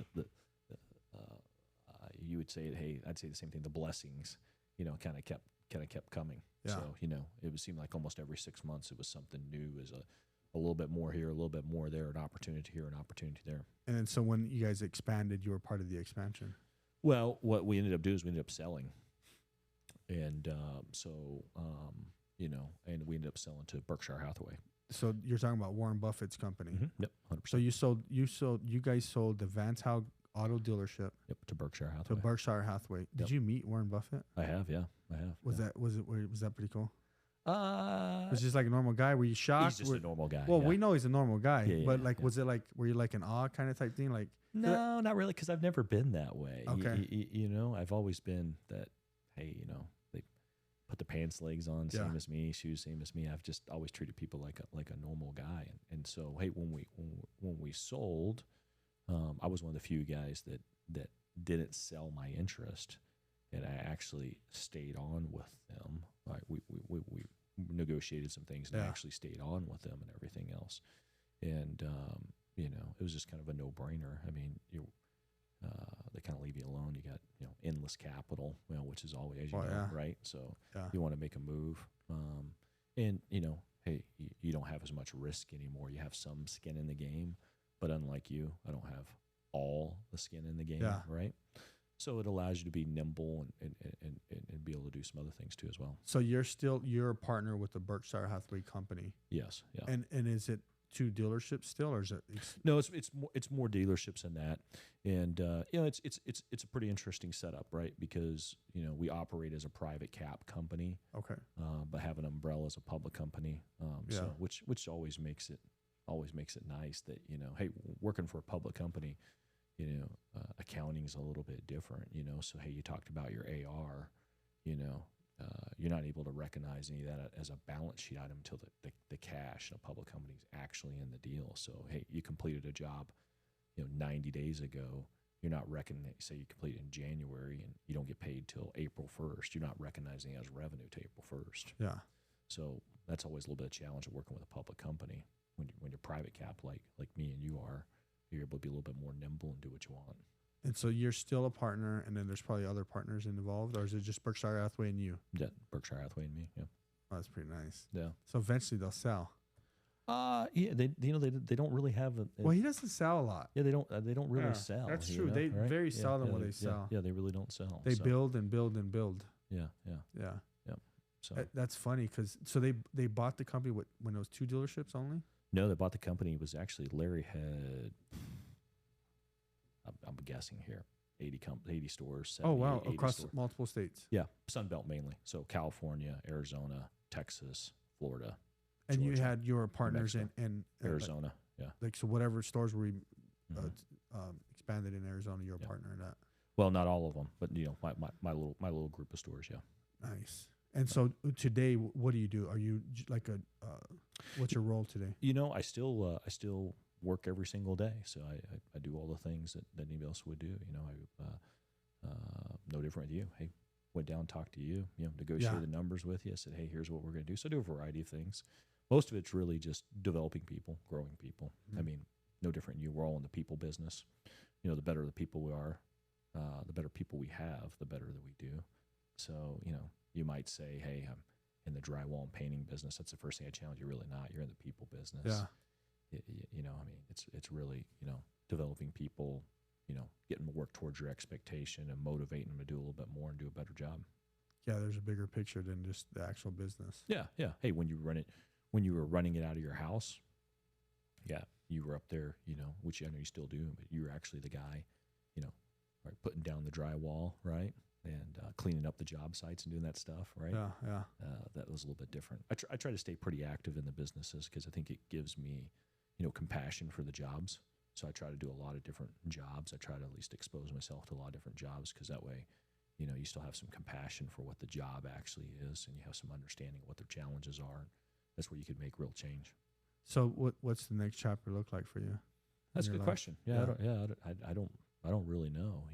You would say, hey, I'd say the same thing. The blessings, kind of kept coming. Yeah. So it would seem like almost every 6 months it was something new. As a little bit more here, a little bit more there, an opportunity here, an opportunity there. And then so when you guys expanded, you were part of the expansion. Well, what we ended up doing is we ended up selling, and and we ended up selling to Berkshire Hathaway. So you're talking about Warren Buffett's company. Mm-hmm. Yep, 100%. So you guys sold the Van Tile auto dealership. Yep, to Berkshire Hathaway. To Berkshire Hathaway. Did you meet Warren Buffett? I have, yeah, I have. Was that pretty cool? It was just like a normal guy. Were you shocked? He's just a normal guy. Well, we know he's a normal guy, but was it like, were you like an awe kind of type thing? Like, no, not really, because I've never been that way. Okay. I've always been that. Hey, they put the pants legs on, same as me, shoes same as me. I've just always treated people like a normal guy, and so hey, when we sold, I was one of the few guys that didn't sell my interest, and I actually stayed on with them. Right, we negotiated some things, and I actually stayed on with them and everything else, and it was just kind of a no-brainer. I mean, they kind of leave you alone. You got endless capital, which is always right. So you want to make a move, and hey, you don't have as much risk anymore. You have some skin in the game, but unlike you, I don't have all the skin in the game, right? So it allows you to be nimble and be able to do some other things too as well. So you're a partner with the Berkshire Hathaway Company. Yes. Yeah. And is it 2 dealerships still, or is it? No, it's more dealerships than that, and it's a pretty interesting setup, right? Because we operate as a private cap company, okay, but have an umbrella as a public company, so which always makes it nice that hey, working for a public company, accounting is a little bit different, so hey, you talked about your AR, you're not able to recognize any of that as a balance sheet item until the cash in a public company is actually in the deal. So hey, you completed a job 90 days ago, you're not recognizing, say you complete in January and you don't get paid till April 1st, you're not recognizing it as revenue to April 1st. Yeah. So that's always a little bit of a challenge of working with a public company. When you're private cap like me and you are, you're able to be a little bit more nimble and do what you want. And so you're still a partner, and then there's probably other partners involved, or is it just Berkshire Hathaway and you? Yeah, Berkshire Hathaway and me. Yeah. Oh, that's pretty nice. Yeah. So eventually they'll sell. Yeah. They don't really have a. Well, he doesn't sell a lot. Yeah, they don't really Yeah, sell. that's you true. know, They right? very Yeah, seldom yeah, will they sell. Yeah, they really don't sell. They so, build and build and build. Yeah, yeah, Yeah. yeah. So That's funny because they bought the company when it was 2 dealerships only. no, they bought the company. It was actually Larry had. I'm guessing here, 80 stores. 70, Oh wow, 80 across stores. multiple states. Yeah, Sun Belt mainly. So California, Arizona, Texas, Florida, And you Georgia, had your partners Mexico, in Arizona. Yeah. like so whatever stores were Mhm. expanded in Arizona, you're a Yeah. partner in that. Well, not all of them, but my little group of stores. Yeah. Nice. And so today, what do you do? Are you like what's your role today? I still work every single day. So I do all the things that anybody else would do. No different with you. Hey, went down, talked to you, negotiated the numbers with you, said, hey, here's what we're going to do. So I do a variety of things. Most of it's really just developing people, growing people. Mhm. I mean, no different than you. We're all in the people business. The better the people we are, the better people we have, the better that we do. So, you might say, hey, I'm in the drywall and painting business. That's the first thing I challenge. You're really not. You're in the people business. Yeah. It's really, developing people, getting them to work towards your expectation and motivating them to do a little bit more and do a better job. Yeah, there's a bigger picture than just the actual business. Yeah, yeah. Hey, when you were running it out of your house, yeah, you were up there, which I know you still do, but you were actually the guy, right, putting down the drywall, right, and cleaning up the job sites and doing that stuff, right? Yeah, yeah. That was a little bit different. I try to stay pretty active in the businesses because I think it gives me, compassion for the jobs. So I try to do a lot of different jobs. I try to at least expose myself to a lot of different jobs because that way, you still have some compassion for what the job actually is, and you have some understanding of what their challenges are. That's where you could make real change. So what's the next chapter look like for you? That's a in good your life? question. Yeah, Yeah. I don't really know.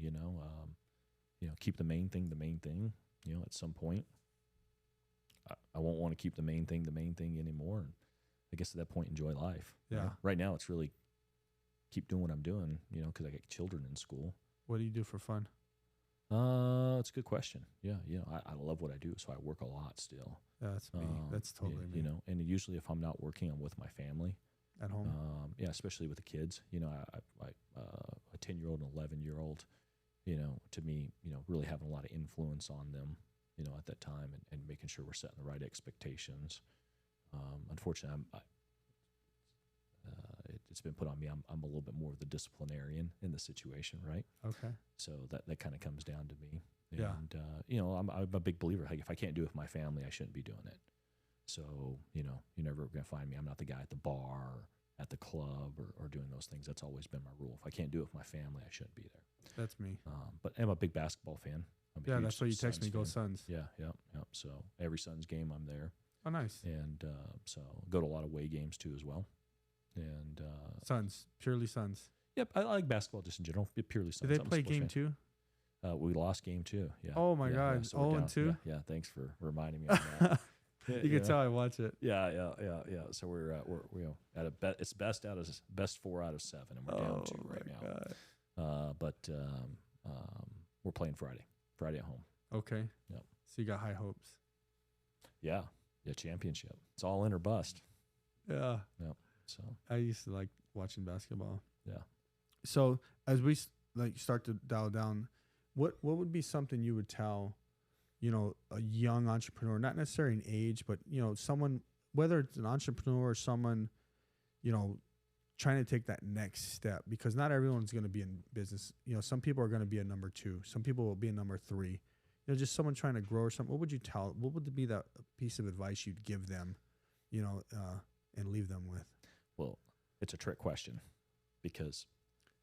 Keep the main thing the main thing. At some point, I won't want to keep the main thing anymore. And I guess at that point, enjoy life. Yeah. Right now, it's really keep doing what I'm doing. Because I got children in school. What do you do for fun? It's a good question. Yeah, I love what I do, so I work a lot still. Yeah, that's me. That's totally me. And usually if I'm not working, I'm with my family. At home. Especially with the kids. A 10-year-old and 11-year-old, to me, really having a lot of influence on them, at that time and making sure we're setting the right expectations. Unfortunately, it's been put on me. I'm a little bit more of the disciplinarian in the situation, right? Okay. So that kind of comes down to me. Yeah. And, I'm a big believer. Like if I can't do it with my family, I shouldn't be doing it. So, you're never going to find me. I'm not the guy at the bar or at the club or doing those things. That's always been my rule. If I can't do it with my family, I shouldn't be there. That's me. But I'm a big basketball fan. I'm a Yeah, huge that's why you text Suns me, go fan. Suns. Yeah. So every Suns game, I'm there. Oh, nice. And so go to a lot of away games too as well. And Suns, purely Suns. yep, I like basketball just in general. Purely Suns. Did they I'm a play sports game fan. 2? We lost game 2. Yeah. Oh my God. So we're 0 down. and 2. Yeah. Thanks for reminding me of that. You can tell I watch it. Yeah. So we're at it's best 4 out of 7, and we're down 2 right now. But we're playing Friday at home. Okay. Yep. So you got high hopes. Yeah, championship. It's all in or bust. Yeah. Yep. So I used to like watching basketball. yeah. So as we start to dial down, what would be something you would tell, a young entrepreneur, not necessarily in age, but someone, whether it's an entrepreneur or someone, trying to take that next step, because not everyone's going to be in business. Some people are going to be a number 2. Some people will be a number 3. Just someone trying to grow or something. What would you tell? What would be that piece of advice you'd give them, and leave them with? Well, it's a trick question because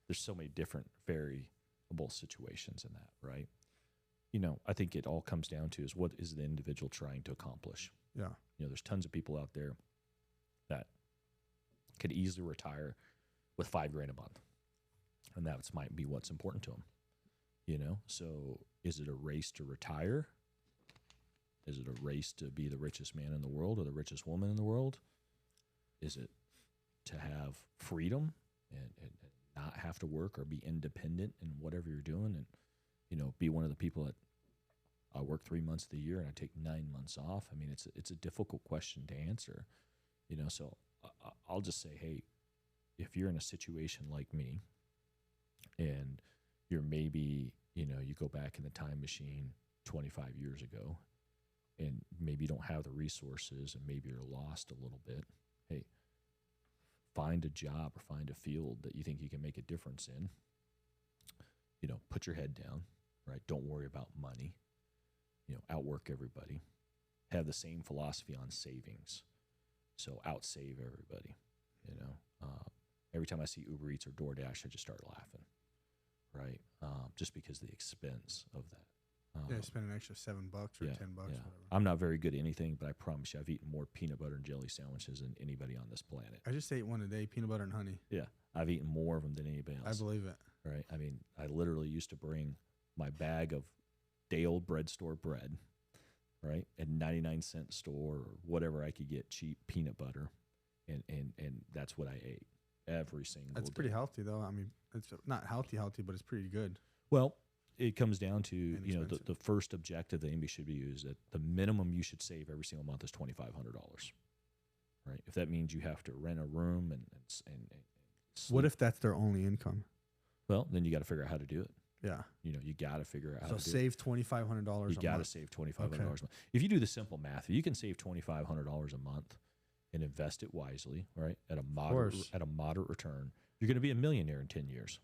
there's so many different variable situations in that, right? I think it all comes down to is what is the individual trying to accomplish? Yeah. There's tons of people out there that could easily retire with $5,000 a month. And that might be what's important to them. So is it a race to retire? Is it a race to be the richest man in the world or the richest woman in the world? Is it to have freedom and not have to work or be independent in whatever you're doing, and be one of the people that I work 3 months of the year and I take 9 months off. I mean, it's a difficult question to answer, So I'll just say, hey, if you're in a situation like me, and you're maybe you go back in the time machine 25 years ago, and maybe you don't have the resources, and maybe you're lost a little bit. Hey, find a job or find a field that you think you can make a difference in. Put your head down, right? Don't worry about money. Outwork everybody. Have the same philosophy on savings. So outsave everybody. Every time I see Uber Eats or DoorDash, I just start laughing, right? Just because the expense of that. Yeah, spend an extra $7 or $10, whatever. I'm not very good at anything, but I promise you, I've eaten more peanut butter and jelly sandwiches than anybody on this planet. I just ate one a day, peanut butter and honey. Yeah, I've eaten more of them than anybody else. I believe it. Right? I mean, I literally used to bring my bag of day-old bread store bread, right, at 99-cent store or whatever I could get cheap peanut butter, and that's what I ate every single day. That's pretty healthy, though. I mean, it's not healthy, but it's pretty good. Well, it comes down to, the first objective that anybody should be used that the minimum you should save every single month is $2,500, right? If that means you have to rent a room and sleep, what if that's their only income? Well, then you got to figure out how to do it. Yeah. You got to figure out how to do it. So save $2,500 a month. You got to save $2,500 a month. If you do the simple math, if you can save $2,500 a month and invest it wisely, right, at a moderate return, you're going to be a millionaire in 10 years.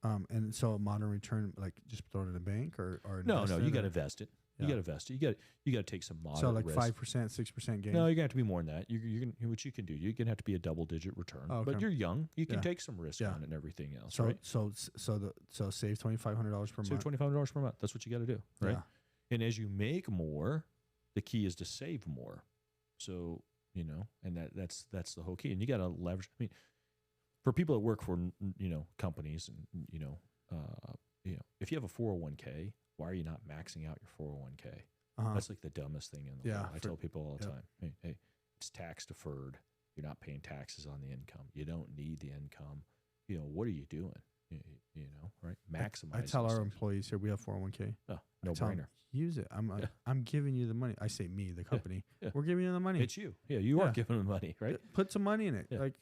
And so a moderate return, like just throw it in a bank or no, you got to invest it. You got to invest it. You got to take some moderate risk. 5%, 6% gain. No, you're gonna have to be more than that. What you can do, you're gonna have to be a double-digit return. Oh, okay. But you're young. You can take some risk on it and everything else. So right? so save $2,500 per month. Save $2,500 per month. That's what you got to do, right? Yeah. And as you make more, the key is to save more. So and that's the whole key. And you got to leverage. I mean, for people that work for companies, and if you have a 401k, why are you not maxing out your 401k? That's like the dumbest thing in the world. I tell people all the time, hey, it's tax deferred. You're not paying taxes on the income. You don't need the income. What are you doing? Right? Maximize. I tell our employees here, we have 401k. Oh, no brainer. Use it. I'm giving you the money. I say me, the company. Yeah. We're giving you the money. It's you. Yeah, you are giving them the money, right? Put some money in it. Like,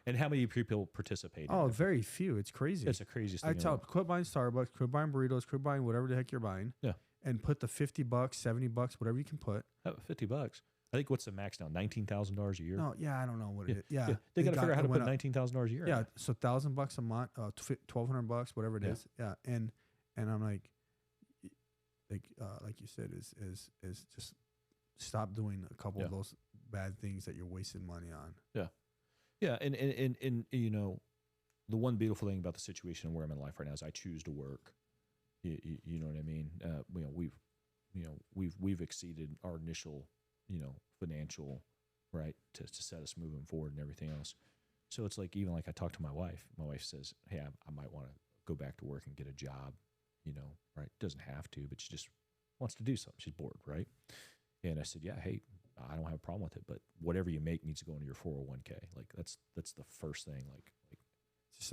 And how many people participate? Oh, very few. It's crazy. It's the craziest thing. I tell them, quit buying Starbucks, quit buying burritos, quit buying whatever the heck you're buying. Yeah. And put the $50, $70, whatever you can put. $50. I think what's the max now? $19,000 a year. No, I don't know what it is. Yeah, they got to figure out how to put $19,000 a year. Yeah, so $1,000 a month, $1,200, whatever it is. Yeah, and I'm like you said, is just stop doing a couple of those bad things that you're wasting money on. Yeah, and the one beautiful thing about the situation where I'm in life right now is I choose to work. You know what I mean? We've exceeded our initial financial, right, to set us moving forward and everything else. So it's like, even like I talk to my wife says, hey, I might want to go back to work and get a job, right? Doesn't have to, but she just wants to do something. She's bored, right? And I said, yeah, hey, I don't have a problem with it, but whatever you make needs to go into your 401k. Like that's the first thing. Like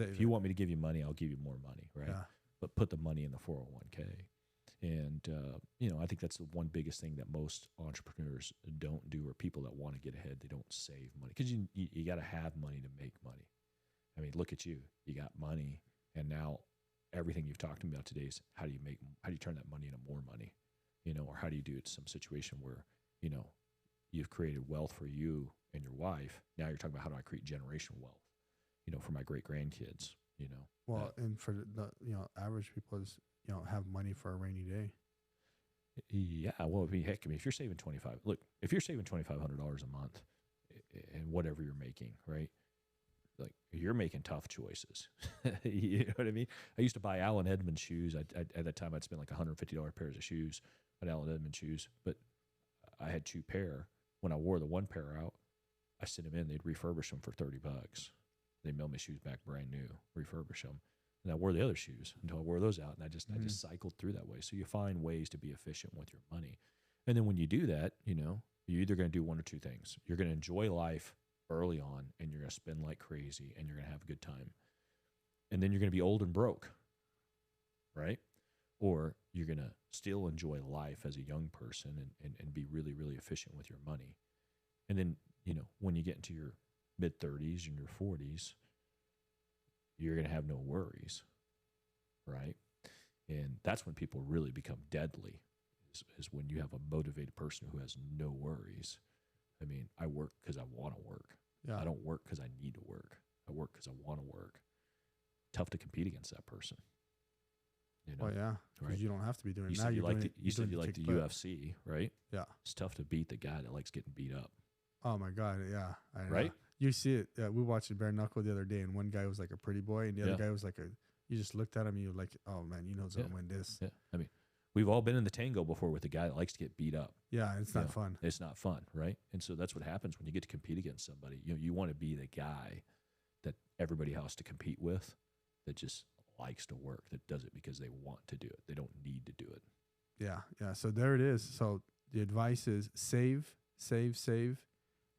if you want me to give you money, I'll give you more money, right? Yeah. But put the money in the 401k. And, I think that's the one biggest thing that most entrepreneurs don't do, or people that want to get ahead, they don't save money. Because you got to have money to make money. I mean, look at you. You got money, and now everything you've talked about today is how do you turn that money into more money, or how do you do it in some situation where, you've created wealth for you and your wife. Now you're talking about how do I create generational wealth, for my great-grandkids, Well, and for the, average people is, have money for a rainy day. Yeah, well, heck, if you're saving if you're saving $2,500 a month and whatever you're making, right? Like, you're making tough choices. You know what I mean? I used to buy Allen Edmonds shoes. At that time, I'd spend like $150 pairs of shoes on Allen Edmonds shoes, but I had 2 pair. When I wore the 1 pair out, I sent them in. They'd refurbish them for $30. They mailed me shoes back brand new, refurbish them. And I wore the other shoes until I wore those out, and I just cycled through that way. So you find ways to be efficient with your money. And then when you do that, you're either going to do one or two things. You're going to enjoy life early on, and you're going to spend like crazy, and you're going to have a good time. and then you're going to be old and broke, right? Or you're going to still enjoy life as a young person and be really, really efficient with your money. And then, you know, when you get into your mid-30s and your 40s, you're going to have no worries, right? And that's when people really become deadly, is when you have a motivated person who has no worries. I mean, I work because I want to work. Yeah. I don't work because I need to work. I work because I want to work. Tough to compete against that person. You know? Well, yeah, because right? you don't have to be doing it. You Now said you you're like doing the, you said you doing like the kick butt. UFC, right? Yeah. It's tough to beat the guy that likes getting beat up. Oh my God, yeah. I know. Right? You see it. We watched a bare knuckle the other day, and one guy was like a pretty boy, and the other guy was like a. You just looked at him, and you were like, "Oh man, you know who's gonna win this." Yeah. I mean, we've all been in the tango before with a guy that likes to get beat up. Yeah, it's not fun. It's not fun, right? And so that's what happens when you get to compete against somebody. You know, you want to be the guy that everybody has to compete with, that just likes to work, that does it because they want to do it. They don't need to do it. Yeah, yeah. So there it is. So the advice is save, save, save,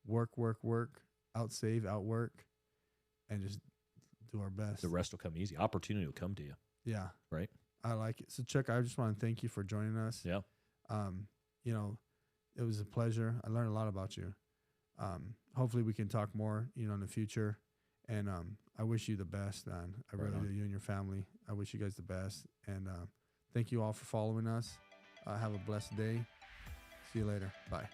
work, work, work, outsave, outwork, and just do our best. The rest will come easy. Opportunity will come to you. Yeah. Right? I like it. So Chuck, I just want to thank you for joining us. Yeah. You know, it was a pleasure. I learned a lot about you. Hopefully we can talk more, you know, in the future. And I wish you the best, man. I really do. You and your family. I wish you guys the best. And thank you all for following us. Have a blessed day. See you later. Bye.